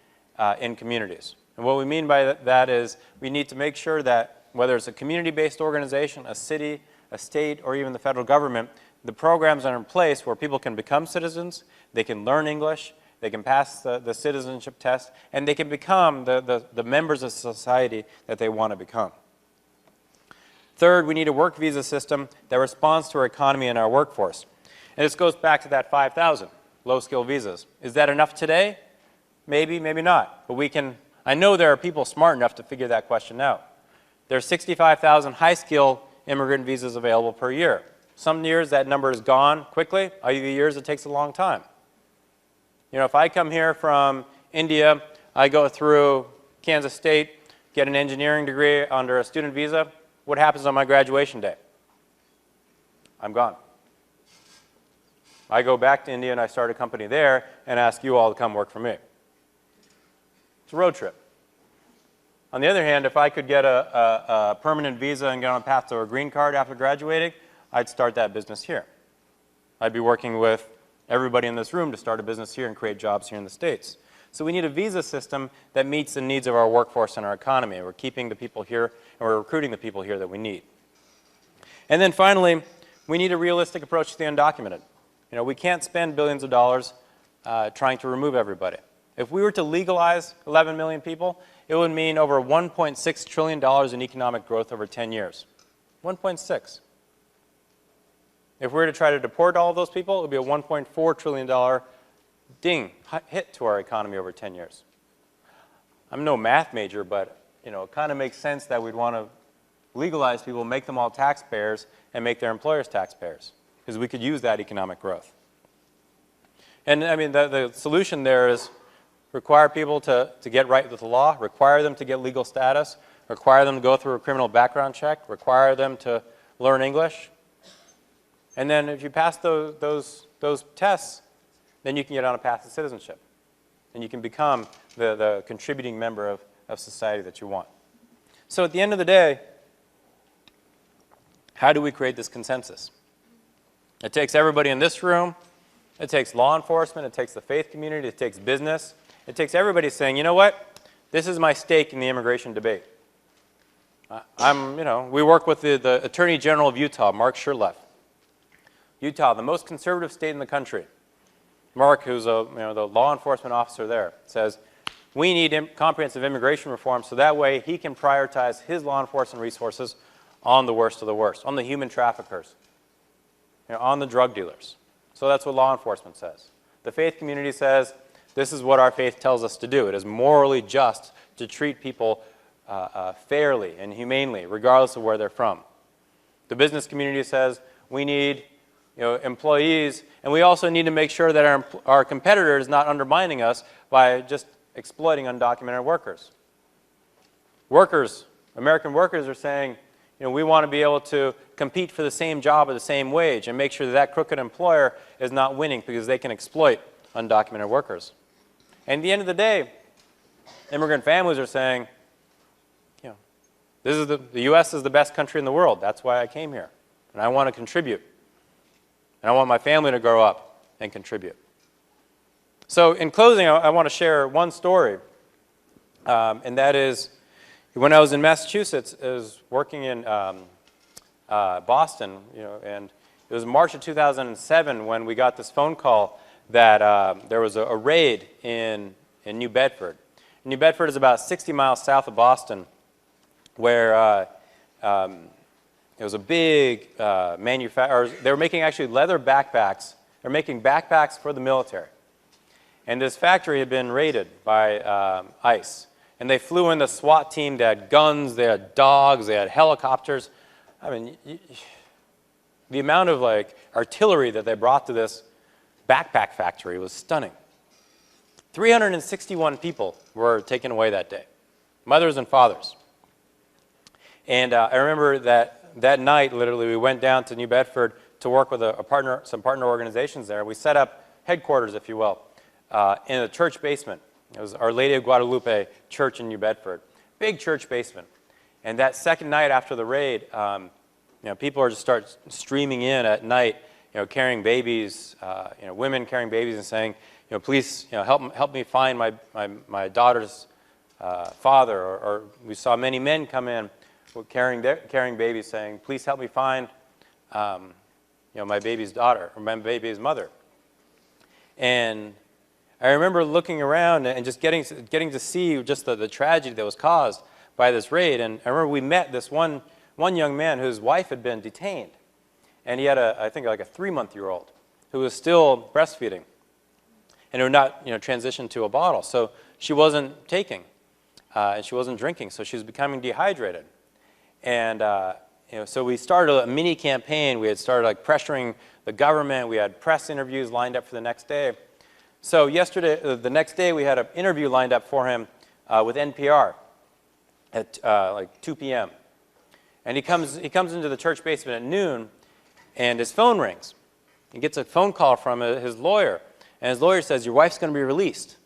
in communities. And what we mean by that is we need to make sure that whether it's a community-based organization, a city, a state, or even the federal government, the programs are in place where people can become citizens, they can learn English, they can pass the citizenship test, and they can become the members of society that they want to become. Third, we need a work visa system that responds to our economy and our workforce. And this goes back to that 5,000 low-skill visas. Is that enough today? Maybe, maybe not. But I know there are people smart enough to figure that question out. There are 65,000 high-skill immigrant visas available per year. Some years that number is gone quickly. Other years it takes a long time. You know, if I come here from India, I go through Kansas State, get an engineering degree under a student visa, what happens on my graduation day? I'm gone. I go back to India and I start a company there and ask you all to come work for me. It's a road trip. On the other hand, if I could get a permanent visa and get on a path to a green card after graduating, I'd start that business here. I'd be working with everybody in this room to start a business here and create jobs here in the States. So we need a visa system that meets the needs of our workforce and our economy. We're keeping the people here and we're recruiting the people here that we need. And then finally, we need a realistic approach to the undocumented. You know, we can't spend billions of dollars trying to remove everybody. If we were to legalize 11 million people, it would mean over $1.6 trillion in economic growth over 10 years. 1.6. If we were to try to deport all of those people, it would be a $1.4 trillion hit to our economy over 10 years. I'm no math major, but you know, it kind of makes sense that we'd want to legalize people, make them all taxpayers, and make their employers taxpayers, because we could use that economic growth. And I mean, the solution there is require people to get right with the law, require them to get legal status, require them to go through a criminal background check, require them to learn English. And then if you pass those tests, then you can get on a path to citizenship. And you can become the contributing member of society that you want. So at the end of the day, how do we create this consensus? It takes everybody in this room. It takes law enforcement. It takes the faith community. It takes business. It takes everybody saying, you know what? This is my stake in the immigration debate. We work with the Attorney General of Utah, Mark Shurtleff. Utah, the most conservative state in the country. Mark, who's the law enforcement officer there, says, we need comprehensive immigration reform so that way he can prioritize his law enforcement resources on the worst of the worst, on the human traffickers, on the drug dealers. So that's what law enforcement says. The faith community says, this is what our faith tells us to do. It is morally just to treat people fairly and humanely, regardless of where they're from. The business community says, we need employees, and we also need to make sure that our competitor is not undermining us by just exploiting undocumented workers. American workers are saying, we want to be able to compete for the same job at the same wage and make sure that that crooked employer is not winning because they can exploit undocumented workers. And at the end of the day, immigrant families are saying, the U.S. is the best country in the world. That's why I came here. And I want to contribute. And I want my family to grow up and contribute. So in closing, I want to share one story. And that is, when I was in Massachusetts, I was working in Boston, and it was March of 2007 when we got this phone call that there was a raid in New Bedford. New Bedford is about 60 miles south of Boston, where it was a big manufacturer. They were making actually leather backpacks. They were making backpacks for the military. And this factory had been raided by ICE. And they flew in the SWAT team. They had guns, they had dogs, they had helicopters. I mean, the amount of artillery that they brought to this backpack factory was stunning. 361 people were taken away that day, mothers and fathers. And I remember that night, literally, we went down to New Bedford to work with some partner organizations there. We set up headquarters, if you will, in a church basement. It was Our Lady of Guadalupe Church in New Bedford. Big church basement. And that second night after the raid, people are just start streaming in at night, carrying babies, women carrying babies and saying, please, help me find my daughter's father. Or we saw many men come in carrying babies, saying, please help me find my baby's daughter or my baby's mother. And I remember looking around and just getting to see just the tragedy that was caused by this raid. And I remember we met this one young man whose wife had been detained. And he had I think like a 3-month-old who was still breastfeeding and who had not transitioned to a bottle. So she wasn't taking and she wasn't drinking. So she was becoming dehydrated. And so we started a mini campaign. We had started like pressuring the government. We had press interviews lined up for the next day. So the next day, we had an interview lined up for him with NPR at like 2 p.m. And he comes into the church basement at noon, and his phone rings. He gets a phone call from his lawyer, and his lawyer says, your wife's going to be released.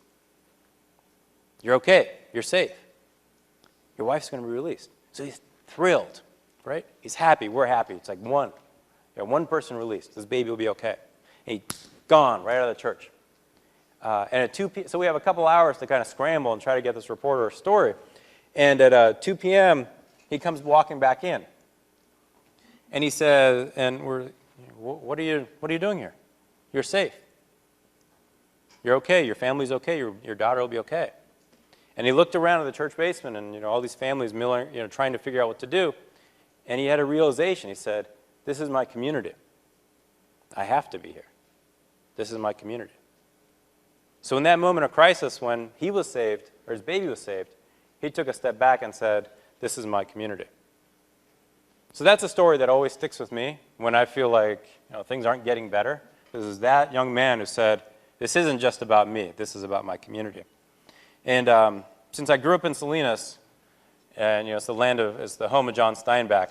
You're okay. You're safe. Your wife's going to be released. So he's thrilled, right? He's happy. We're happy. It's like one person released. This baby will be okay. And he's gone right out of the church. And at 2 p.m., so we have a couple hours to kind of scramble and try to get this reporter a story. And at 2 p.m., he comes walking back in. And he says, and what are you doing here? You're safe. You're okay. Your family's okay. Your daughter will be okay. And he looked around at the church basement and all these families milling, trying to figure out what to do. And he had a realization. He said, this is my community. I have to be here. This is my community. So in that moment of crisis, when he was saved, or his baby was saved, he took a step back and said, this is my community. So that's a story that always sticks with me when I feel like things aren't getting better. This is that young man who said, this isn't just about me, this is about my community. And since I grew up in Salinas, and it's the home of John Steinbeck,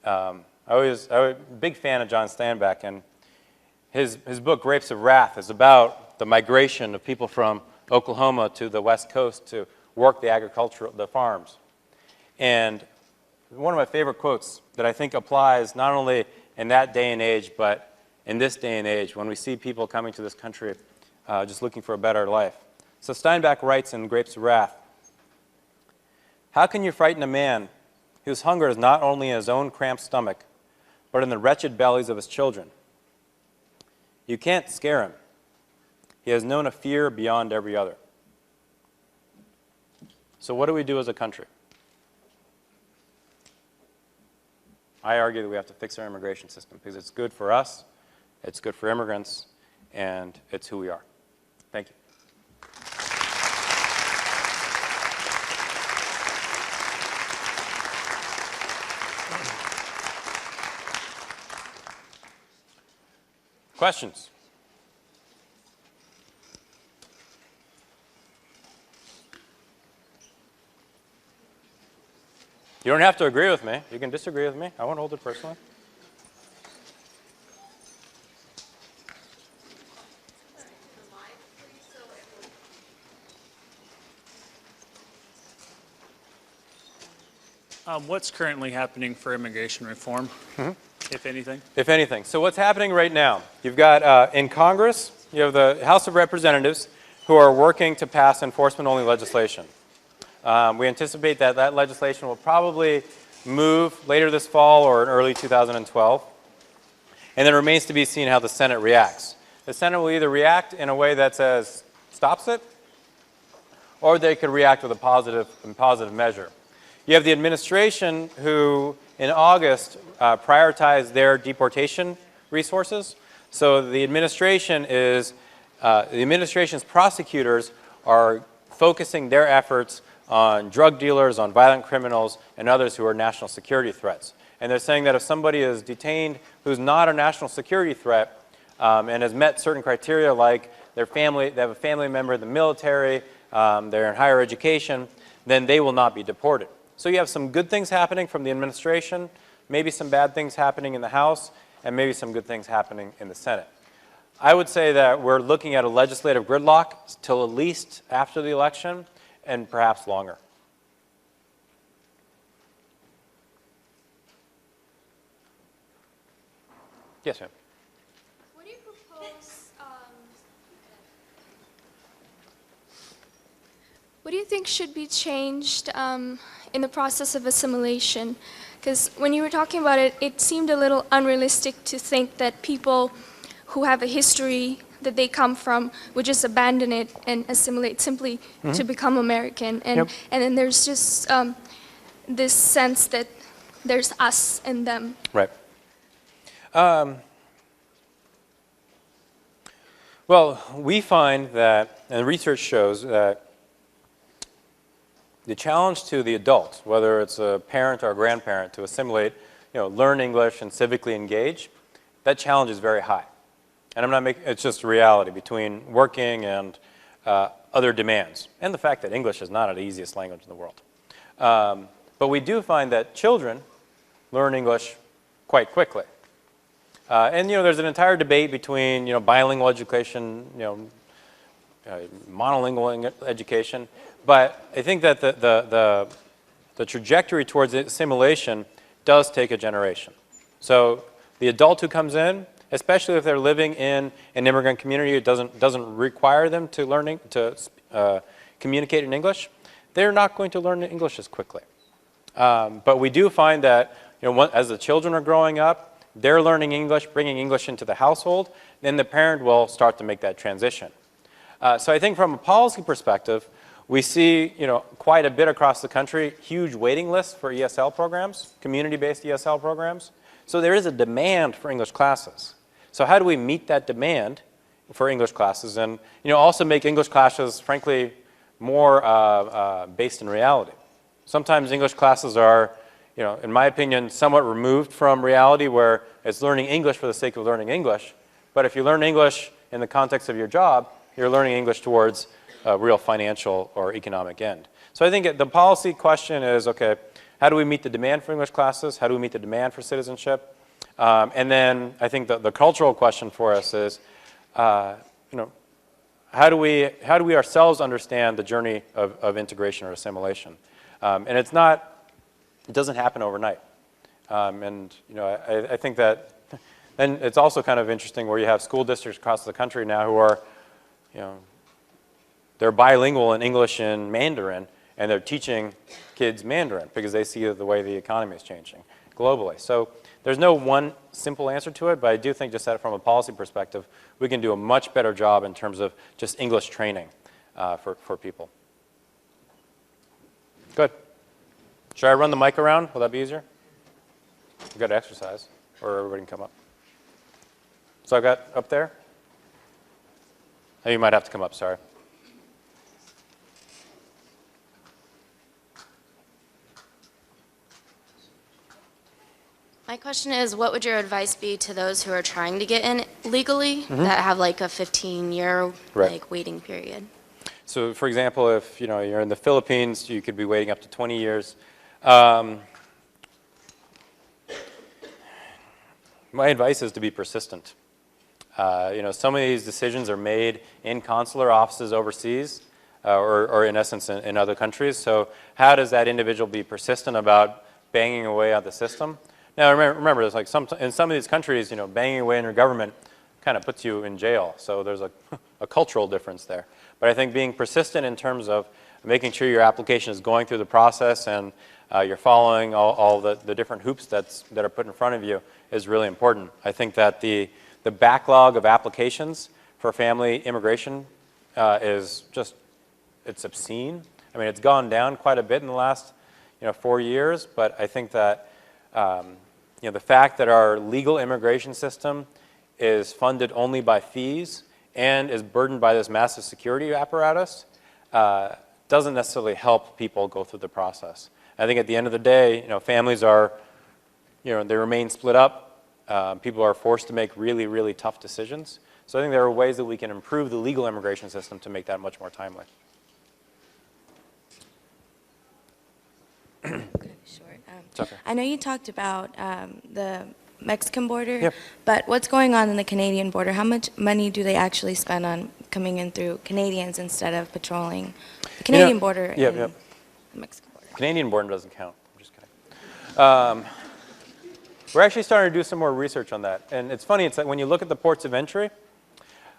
I'm a big fan of John Steinbeck, and his book, Grapes of Wrath, is about the migration of people from Oklahoma to the West Coast to work the farms. And one of my favorite quotes that I think applies not only in that day and age, but in this day and age when we see people coming to this country just looking for a better life. So Steinbeck writes in Grapes of Wrath, how can you frighten a man whose hunger is not only in his own cramped stomach, but in the wretched bellies of his children? You can't scare him. He has known a fear beyond every other. So what do we do as a country? I argue that we have to fix our immigration system because it's good for us, it's good for immigrants, and it's who we are. Thank you. Questions? You don't have to agree with me. You can disagree with me. I won't hold it personally. What's currently happening for immigration reform, if anything? If anything. So what's happening right now? You've got in Congress, you have the House of Representatives who are working to pass enforcement-only legislation. We anticipate that that legislation will probably move later this fall or in early 2012. And then it remains to be seen how the Senate reacts. The Senate will either react in a way that says stops it, or they could react with a positive measure. You have the administration who, in August, prioritized their deportation resources. So the administration's prosecutors are focusing their efforts on drug dealers, on violent criminals, and others who are national security threats. And they're saying that if somebody is detained who's not a national security threat and has met certain criteria like they have a family member in the military, they're in higher education, then they will not be deported. So you have some good things happening from the administration, maybe some bad things happening in the House, and maybe some good things happening in the Senate. I would say that we're looking at a legislative gridlock till at least after the election, and perhaps longer. Yes, ma'am. What do you propose What do you think should be changed in the process of assimilation? Because when you were talking about it, it seemed a little unrealistic to think that people who have a history that they come from would just abandon it and assimilate simply to become American. And, Yep. and then there's just this sense that there's us and them. Right. Well, we find that, and research shows that the challenge to the adult, whether it's a parent or a grandparent, to assimilate, learn English and civically engage, that challenge is very high. And I'm not making, it's just a reality between working and other demands, and the fact that English is not the easiest language in the world. But we do find that children learn English quite quickly. And there's an entire debate between bilingual education, monolingual education. But I think that the trajectory towards assimilation does take a generation. So the adult who comes in, especially if they're living in an immigrant community, it doesn't require them to communicate in English, they're not going to learn English as quickly. But we do find that as the children are growing up, they're learning English, bringing English into the household, then the parent will start to make that transition. So I think from a policy perspective, we see quite a bit across the country, huge waiting lists for ESL programs, community-based ESL programs. So there is a demand for English classes. So how do we meet that demand for English classes and also make English classes, frankly, more based in reality? Sometimes English classes are, in my opinion, somewhat removed from reality, where it's learning English for the sake of learning English. But if you learn English in the context of your job, you're learning English towards a real financial or economic end. So I think the policy question is, okay, how do we meet the demand for English classes? How do we meet the demand for citizenship? And then I think the cultural question for us is, how do we ourselves understand the journey of integration or assimilation? And it doesn't happen overnight. And I think that, and it's also kind of interesting where you have school districts across the country now who are, they're bilingual in English and Mandarin, and they're teaching kids Mandarin because they see the way the economy is changing globally. So there's no one simple answer to it, but I do think just that from a policy perspective, we can do a much better job in terms of just English training for people. Good. Should I run the mic around? Will that be easier? We've got to exercise, or everybody can come up. So I've got up there. Oh, you might have to come up, sorry. My question is, what would your advice be to those who are trying to get in legally that have like a 15-year waiting period? So, for example, if you're in the Philippines, you could be waiting up to 20 years. My advice is to be persistent. Some of these decisions are made in consular offices overseas, or in essence in other countries. So, how does that individual be persistent about banging away at the system? Now, remember, there's like in some of these countries, banging away in your government kind of puts you in jail. So there's a cultural difference there. But I think being persistent in terms of making sure your application is going through the process and you're following all the different hoops that are put in front of you is really important. I think that the backlog of applications for family immigration is just, it's obscene. I mean, it's gone down quite a bit in the last 4 years, but I think that the fact that our legal immigration system is funded only by fees and is burdened by this massive security apparatus doesn't necessarily help people go through the process. I think at the end of the day, families are, they remain split up. People are forced to make really, really tough decisions. So I think there are ways that we can improve the legal immigration system to make that much more timely. Okay. I know you talked about the Mexican border, yep. But what's going on in the Canadian border? How much money do they actually spend on coming in through Canadians instead of patrolling the Canadian border and the Mexican border? Canadian border doesn't count. I'm just kidding. We're actually starting to do some more research on that. And it's funny, it's like when you look at the ports of entry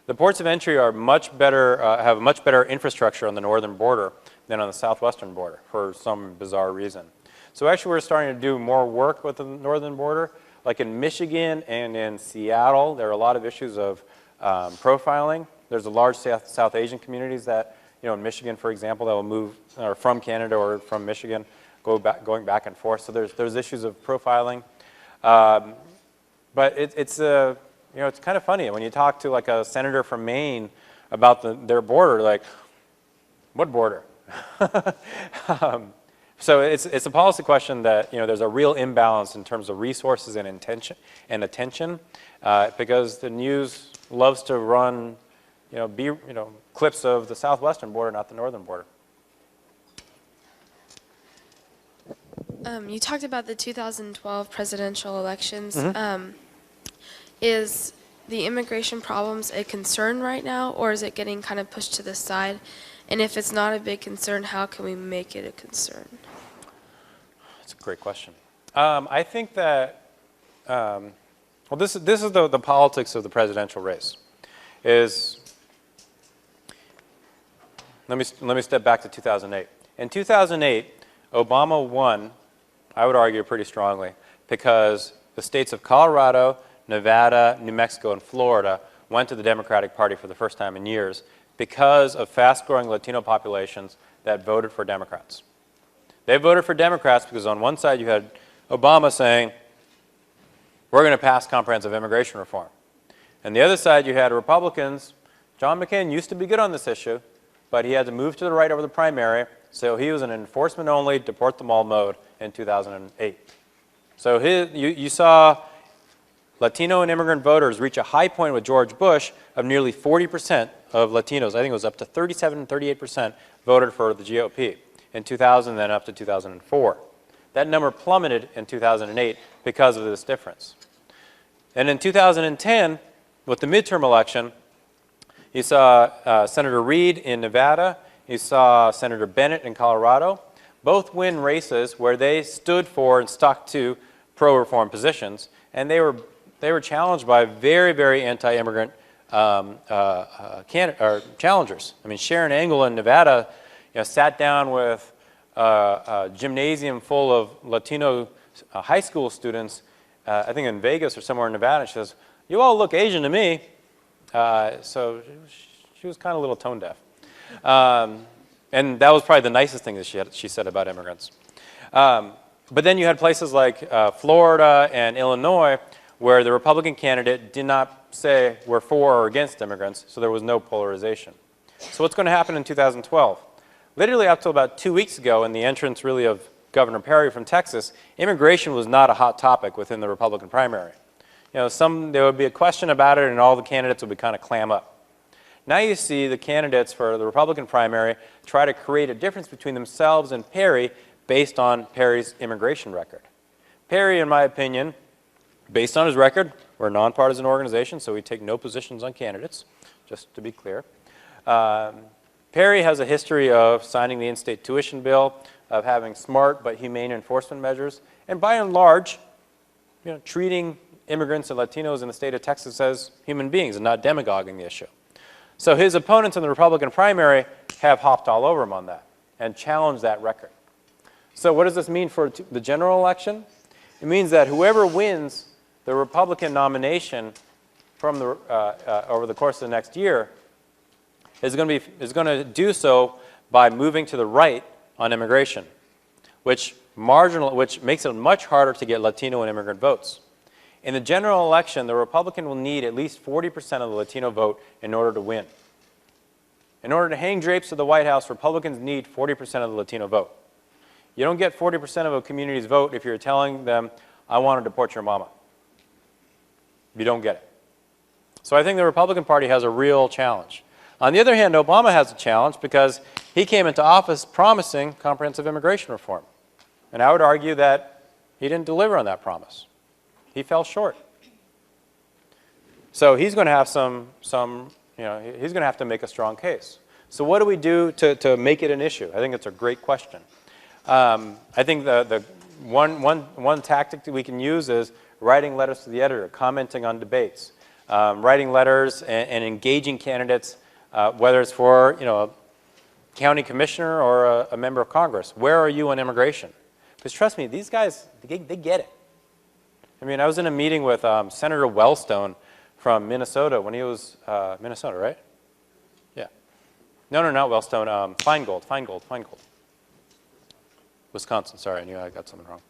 are much better, have much better infrastructure on the northern border than on the southwestern border for some bizarre reason. So actually we're starting to do more work with the northern border. Like in Michigan and in Seattle, there are a lot of issues of profiling. There's a large South Asian communities that, in Michigan, for example, that will move or from Canada or from Michigan, going back and forth. So there's issues of profiling. But it's kind of funny when you talk to like a senator from Maine about their border, like, what border? So it's a policy question that there's a real imbalance in terms of resources and attention, because the news loves to run clips of the southwestern border, not the northern border. You talked about the 2012 presidential elections. Mm-hmm. Is the immigration problems a concern right now, or is it getting kind of pushed to the side? And if it's not a big concern, how can we make it a concern? That's a great question. I think that, well, this is the politics of the presidential race. Let me step back to 2008. In 2008, Obama won, I would argue pretty strongly, because the states of Colorado, Nevada, New Mexico, and Florida went to the Democratic Party for the first time in years because of fast-growing Latino populations that voted for Democrats. They voted for Democrats because on one side you had Obama saying, we're going to pass comprehensive immigration reform. And the other side you had Republicans. John McCain used to be good on this issue, but he had to move to the right over the primary, so he was in enforcement-only, deport-them-all mode in 2008. So you saw Latino and immigrant voters reach a high point with George Bush of nearly 40% of Latinos. I think it was up to 37 and 38% voted for the GOP in 2000, then up to 2004. That number plummeted in 2008 because of this difference. And in 2010, with the midterm election, you saw Senator Reid in Nevada, you saw Senator Bennett in Colorado, both win races where they stood for and stuck to pro-reform positions, and they were challenged by very, very anti-immigrant challengers. I mean, Sharon Angle in Nevada, sat down with a gymnasium full of Latino high school students, I think in Vegas or somewhere in Nevada, and she says, "You all look Asian to me." So she was kind of a little tone deaf. And that was probably the nicest thing that she said about immigrants. But then you had places like Florida and Illinois where the Republican candidate did not say we're for or against immigrants, so there was no polarization. So what's going to happen in 2012? Literally up till about 2 weeks ago, in the entrance really of Governor Perry from Texas, immigration was not a hot topic within the Republican primary. There would be a question about it and all the candidates would be kind of clam up. Now you see the candidates for the Republican primary try to create a difference between themselves and Perry based on Perry's immigration record. Perry, in my opinion, based on his record, we're a nonpartisan organization, so we take no positions on candidates, just to be clear. Perry has a history of signing the in-state tuition bill, of having smart but humane enforcement measures, and by and large, treating immigrants and Latinos in the state of Texas as human beings and not demagoguing the issue. So his opponents in the Republican primary have hopped all over him on that and challenged that record. So what does this mean for the general election? It means that whoever wins the Republican nomination from over the course of the next year is going to do so by moving to the right on immigration, which makes it much harder to get Latino and immigrant votes. In the general election, the Republican will need at least 40% of the Latino vote in order to win. In order to hang drapes to the White House, Republicans need 40% of the Latino vote. You don't get 40% of a community's vote if you're telling them, I want to deport your mama. You don't get it. So I think the Republican Party has a real challenge. On the other hand, Obama has a challenge because he came into office promising comprehensive immigration reform. And I would argue that he didn't deliver on that promise. He fell short. So he's going to have he's going to have to make a strong case. So what do we do to make it an issue? I think it's a great question. I think the one tactic that we can use is writing letters to the editor, commenting on debates, writing letters and engaging candidates, whether it's for county commissioner or a member of Congress. Where are you on immigration? Because trust me, these guys, they get it. I mean, I was in a meeting with Senator Wellstone from Minnesota when he was, Minnesota, right? Yeah. No, not Wellstone, Feingold. Wisconsin, sorry, I knew I got something wrong.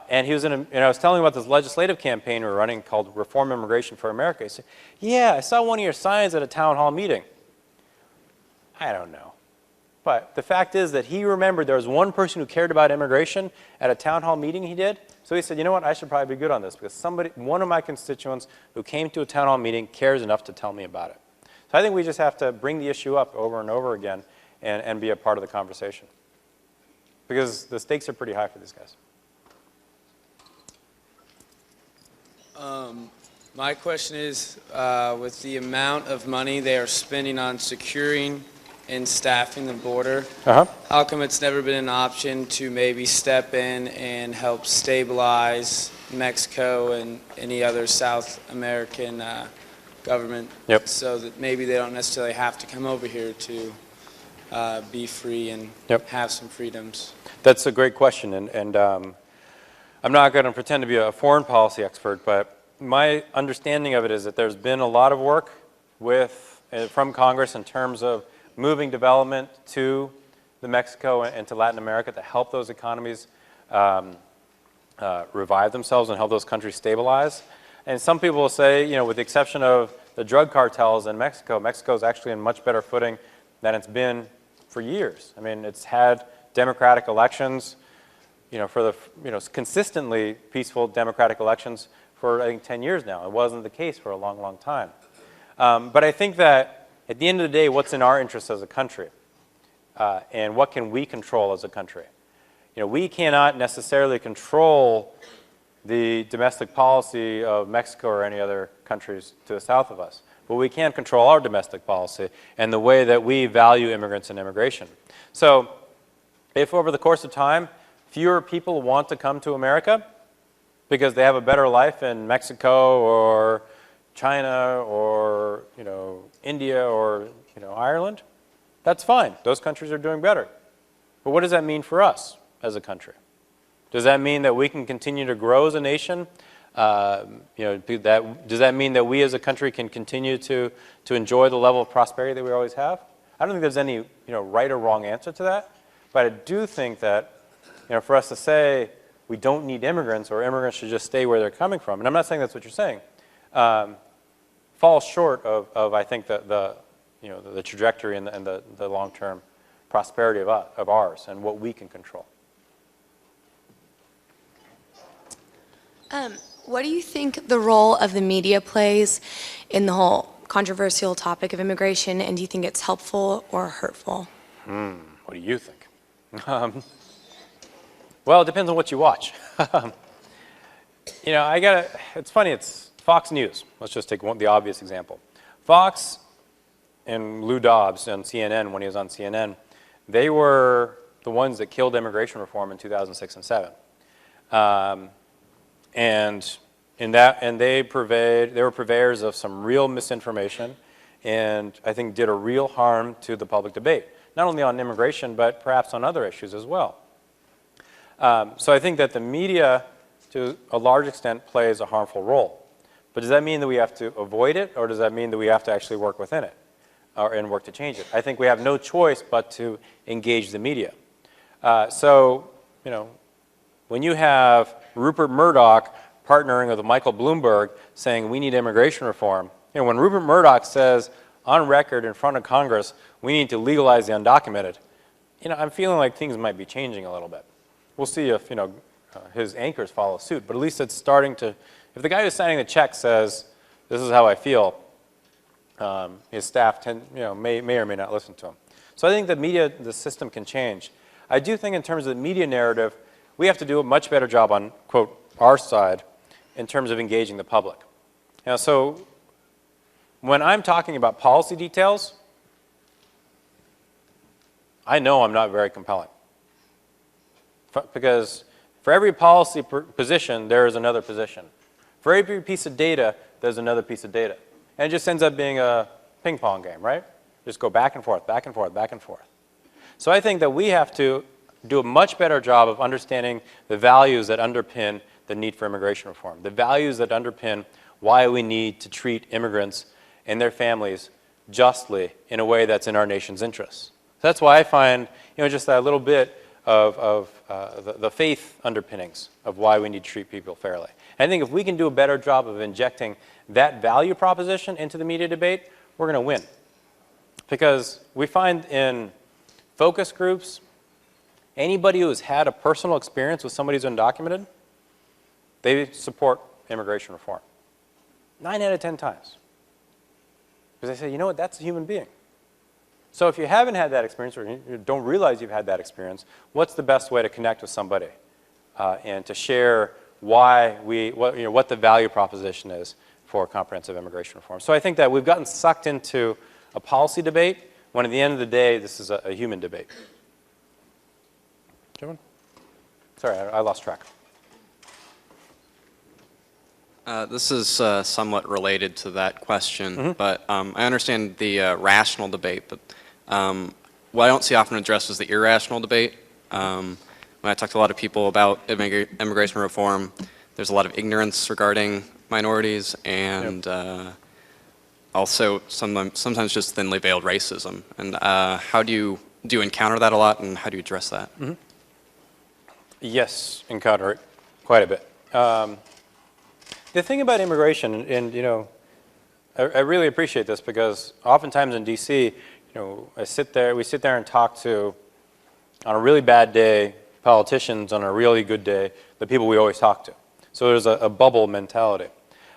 And he was and I was telling him about this legislative campaign we were running called Reform Immigration for America. He said, yeah, I saw one of your signs at a town hall meeting. I don't know. But the fact is that he remembered there was one person who cared about immigration at a town hall meeting he did. So he said, you know what, I should probably be good on this because one of my constituents who came to a town hall meeting cares enough to tell me about it. So I think we just have to bring the issue up over and over again and be a part of the conversation. Because the stakes are pretty high for these guys. My question is, with the amount of money they are spending on securing and staffing the border, how come it's never been an option to maybe step in and help stabilize Mexico and any other South American government so that maybe they don't necessarily have to come over here to be free and have some freedoms? That's a great question, and I'm not going to pretend to be a foreign policy expert, but my understanding of it is that there's been a lot of work from Congress in terms of moving development to Mexico and to Latin America to help those economies revive themselves and help those countries stabilize. And some people will say, you know, with the exception of the drug cartels in Mexico, Mexico is actually in much better footing than it's been for years. I mean, it's had democratic elections, you know, consistently peaceful democratic elections for, I think, 10 years now. It wasn't the case for a long, long time. But I think that at the end of the day, what's in our interest as a country? And what can we control as a country? You know, we cannot necessarily control the domestic policy of Mexico or any other countries to the south of us. But we can control our domestic policy and the way that we value immigrants and immigration. So if over the course of time, fewer people want to come to America because they have a better life in Mexico or China or, you know, India or, you know, Ireland, that's fine. Those countries are doing better. But what does that mean for us as a country? Does that mean that we can continue to grow as a nation? Does that mean that we as a country can continue to enjoy the level of prosperity that we always have? I don't think there's any, you know, right or wrong answer to that. But I do think that, you know, for us to say we don't need immigrants or immigrants should just stay where they're coming from, and I'm not saying that's what you're saying, falls short of I think the trajectory and the long-term prosperity of ours and what we can control. What do you think the role of the media plays in the whole controversial topic of immigration, and do you think it's helpful or hurtful? What do you think? Well, it depends on what you watch. You know, it's funny, it's Fox News. Let's just take the obvious example. Fox and Lou Dobbs on CNN, when he was on CNN, they were the ones that killed immigration reform in 2006 and 2007. And they were purveyors of some real misinformation and I think did a real harm to the public debate, not only on immigration, but perhaps on other issues as well. So I think that the media, to a large extent, plays a harmful role. But does that mean that we have to avoid it, or does that mean that we have to actually work within it and work to change it? I think we have no choice but to engage the media. So, you know, when you have Rupert Murdoch partnering with Michael Bloomberg saying we need immigration reform, you know, when Rupert Murdoch says on record in front of Congress we need to legalize the undocumented, you know, I'm feeling like things might be changing a little bit. We'll see if, you know, his anchors follow suit, but at least it's starting to, if the guy who's signing the check says, this is how I feel, his staff may or may not listen to him. So I think the system can change. I do think in terms of the media narrative, we have to do a much better job on, quote, our side in terms of engaging the public. You know, so when I'm talking about policy details, I know I'm not very compelling. Because for every policy position, there is another position. For every piece of data, there's another piece of data. And it just ends up being a ping pong game, right? Just go back and forth, back and forth, back and forth. So I think that we have to do a much better job of understanding the values that underpin the need for immigration reform, the values that underpin why we need to treat immigrants and their families justly in a way that's in our nation's interests. So that's why I find, just that little bit of the faith underpinnings of why we need to treat people fairly. And I think if we can do a better job of injecting that value proposition into the media debate, we're going to win. Because we find in focus groups, anybody who has had a personal experience with somebody who's undocumented, they support immigration reform. 9 out of 10 times. Because they say, you know what, that's a human being. So if you haven't had that experience or you don't realize you've had that experience, what's the best way to connect with somebody and to share what the value proposition is for comprehensive immigration reform? So I think that we've gotten sucked into a policy debate when at the end of the day, this is a human debate. Gentlemen? Sorry, I lost track. This is somewhat related to that question, but I understand the rational debate, but what I don't see often addressed is the irrational debate. When I talk to a lot of people about immigration reform, there's a lot of ignorance regarding minorities and also sometimes just thinly veiled racism. And how do you encounter that a lot, and how do you address that? Yes, encounter it quite a bit. The thing about immigration, and I really appreciate this because oftentimes in D.C., we sit there and talk to, on a really bad day, politicians, on a really good day, the people we always talk to. So there's a bubble mentality.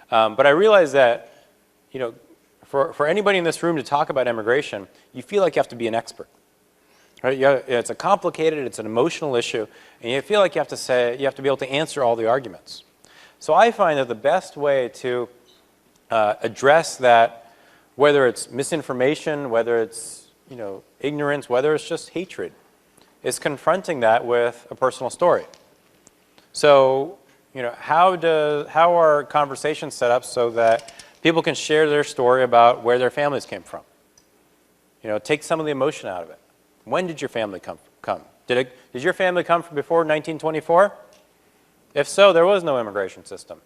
But I realize that, for anybody in this room to talk about immigration, you feel like you have to be an expert. Right? It's a complicated, it's an emotional issue, and you feel like you have to be able to answer all the arguments. So I find that the best way to address that, whether it's misinformation, whether it's ignorance, whether it's just hatred, is confronting that with a personal story. So how are conversations set up so that people can share their story about where their families came from? Take some of the emotion out of it. When did your family come? Did your family come from before 1924? If so, there was no immigration system.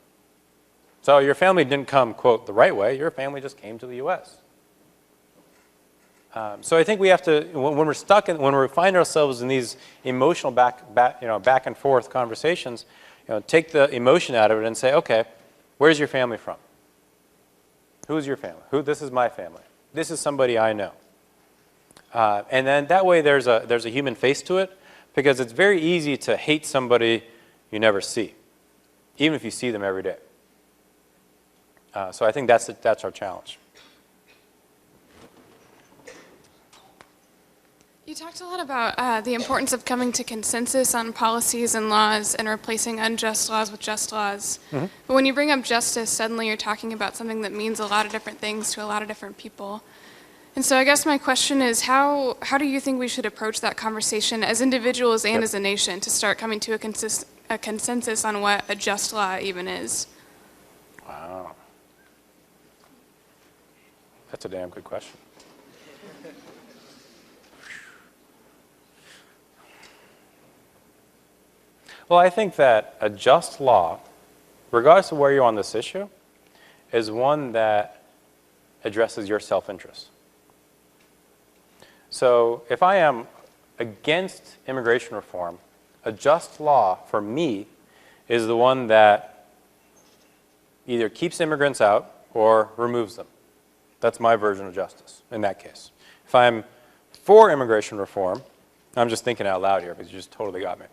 So your family didn't come, quote, the right way. Your family just came to the U.S. So I think we have to, when we find ourselves in these emotional back and forth conversations, take the emotion out of it and say, okay, where's your family from? Who's your family? This is my family. This is somebody I know. And then that way there's a human face to it, because it's very easy to hate somebody you never see, even if you see them every day. So I think that's our challenge. You talked a lot about the importance of coming to consensus on policies and laws and replacing unjust laws with just laws. But when you bring up justice, suddenly you're talking about something that means a lot of different things to a lot of different people. And so I guess my question is, how do you think we should approach that conversation as individuals and as a nation to start coming to a consensus on what a just law even is? Wow. That's a damn good question. Well, I think that a just law, regardless of where you're on this issue, is one that addresses your self-interest. So if I am against immigration reform, a just law for me is the one that either keeps immigrants out or removes them. That's my version of justice in that case. If I'm for immigration reform, I'm just thinking out loud here because you just totally got me,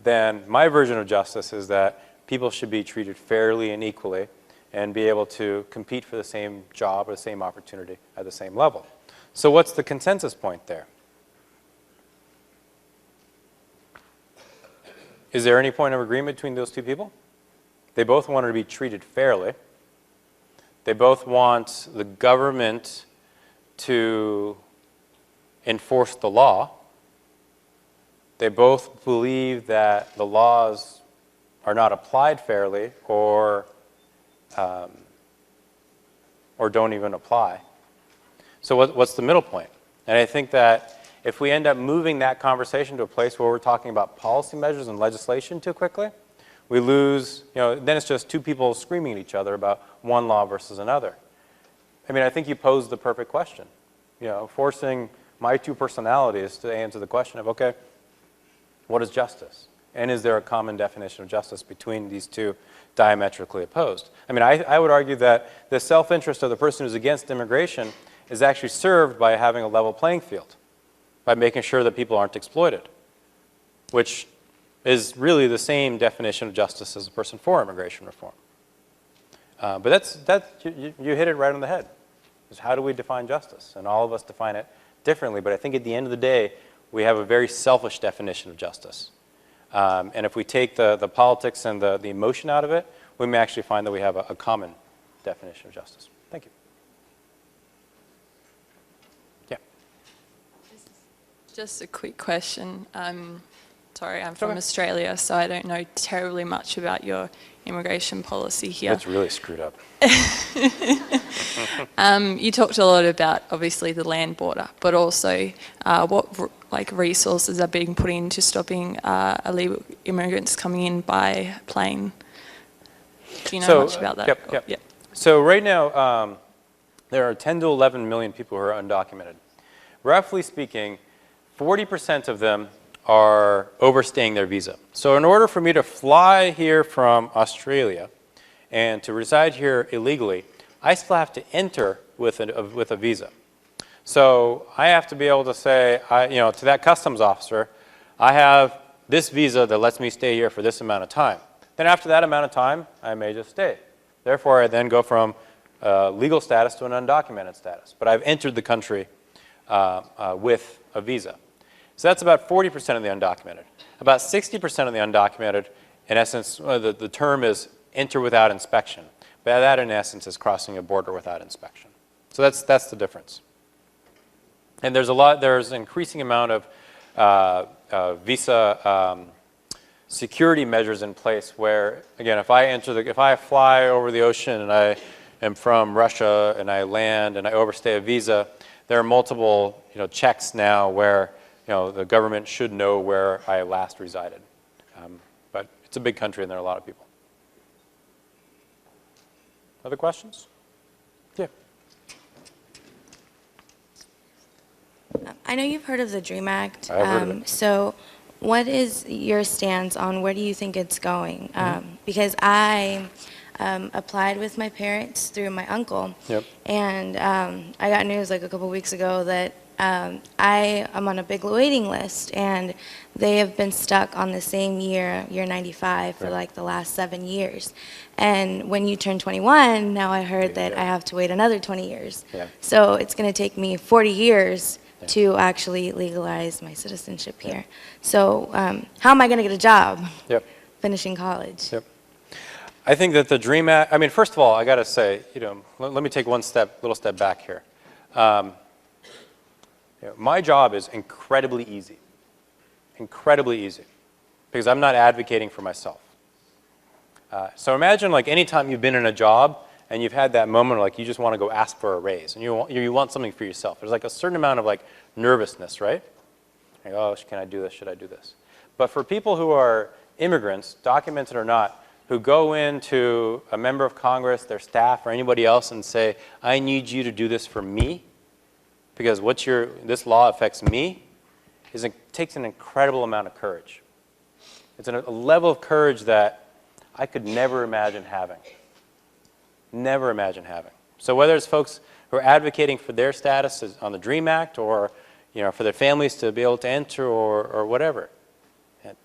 then my version of justice is that people should be treated fairly and equally and be able to compete for the same job or the same opportunity at the same level. So what's the consensus point there? Is there any point of agreement between those two people? They both want to be treated fairly. They both want the government to enforce the law. They both believe that the laws are not applied fairly or don't even apply. So what's the middle point? And I think that if we end up moving that conversation to a place where we're talking about policy measures and legislation too quickly, we lose, then it's just two people screaming at each other about one law versus another. I mean, I think you posed the perfect question. Forcing my two personalities to answer the question of, okay, what is justice? And is there a common definition of justice between these two diametrically opposed? I mean, I would argue that the self-interest of the person who's against immigration is actually served by having a level playing field, by making sure that people aren't exploited, which is really the same definition of justice as a person for immigration reform. But you hit it right on the head. Is how do we define justice? And all of us define it differently, but I think at the end of the day, we have a very selfish definition of justice. And if we take the politics and the emotion out of it, we may actually find that we have a common definition of justice. Thank you. Yeah. Just a quick question. Sorry, I'm from Australia, so I don't know terribly much about your immigration policy here. That's really screwed up. You talked a lot about, obviously, the land border, but also what resources are being put into stopping illegal immigrants coming in by plane. Do you know much about that? Yep. So right now, there are 10 to 11 million people who are undocumented. Roughly speaking, 40% of them are overstaying their visa. So in order for me to fly here from Australia and to reside here illegally, I still have to enter with a visa. So I have to be able to say, to that customs officer, I have this visa that lets me stay here for this amount of time. Then after that amount of time, I may just stay. Therefore, I then go from legal status to an undocumented status. But I've entered the country with a visa. So that's about 40% of the undocumented. About 60% of the undocumented, in essence, the term is enter without inspection. But that, in essence, is crossing a border without inspection. So that's the difference. And there's an increasing amount of visa security measures in place where, again, if I fly over the ocean and I am from Russia and I land and I overstay a visa, there are multiple checks now where the government should know where I last resided. But it's a big country and there are a lot of people. Other questions? Yeah. I know you've heard of the DREAM Act. I've heard of it. So what is your stance on where do you think it's going? Because I applied with my parents through my uncle. Yep. And I got news like a couple weeks ago that I am on a big waiting list, and they have been stuck on the same year 95, for like the last 7 years. And when you turn 21, now I heard that I have to wait another 20 years. Yeah. So it's going to take me 40 years to actually legalize my citizenship here. So how am I going to get a job finishing college? Yep. I think that the DREAM Act, I mean, first of all, I got to say, let me take one little step back here. My job is incredibly easy, because I'm not advocating for myself. So imagine like any time you've been in a job and you've had that moment like you just want to go ask for a raise and you want something for yourself. There's like a certain amount of like nervousness, right? Like, oh, can I do this? Should I do this? But for people who are immigrants, documented or not, who go into a member of Congress, their staff, or anybody else and say, I need you to do this for me, because this law affects me, takes an incredible amount of courage. It's a level of courage that I could never imagine having. Never imagine having. So whether it's folks who are advocating for their status on the DREAM Act, or for their families to be able to enter, or whatever,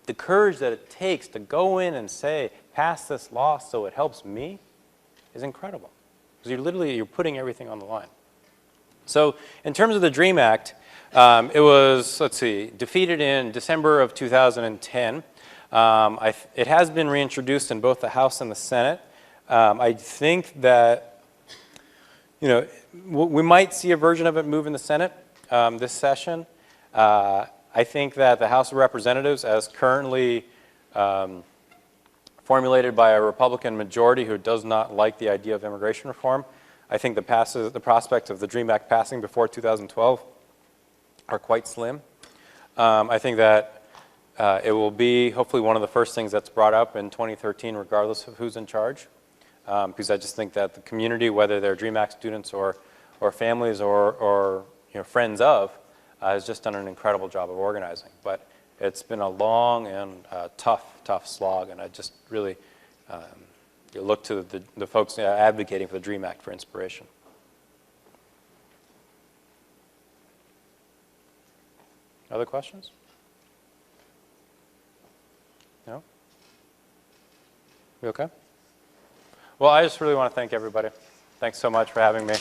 the courage that it takes to go in and say, pass this law so it helps me, is incredible. Because you're putting everything on the line. So in terms of the DREAM Act, it was, defeated in December of 2010. It has been reintroduced in both the House and the Senate. I think that, we might see a version of it move in the Senate this session. I think that the House of Representatives, as currently formulated by a Republican majority who does not like the idea of immigration reform, I think the prospect of the DREAM Act passing before 2012 are quite slim. I think that it will be hopefully one of the first things that's brought up in 2013, regardless of who's in charge, because I just think that the community, whether they're DREAM Act students or families or friends of, has just done an incredible job of organizing. But it's been a long and tough slog, and I just really look to the folks advocating for the DREAM Act for inspiration. Other questions? No? We okay? Well, I just really want to thank everybody. Thanks so much for having me.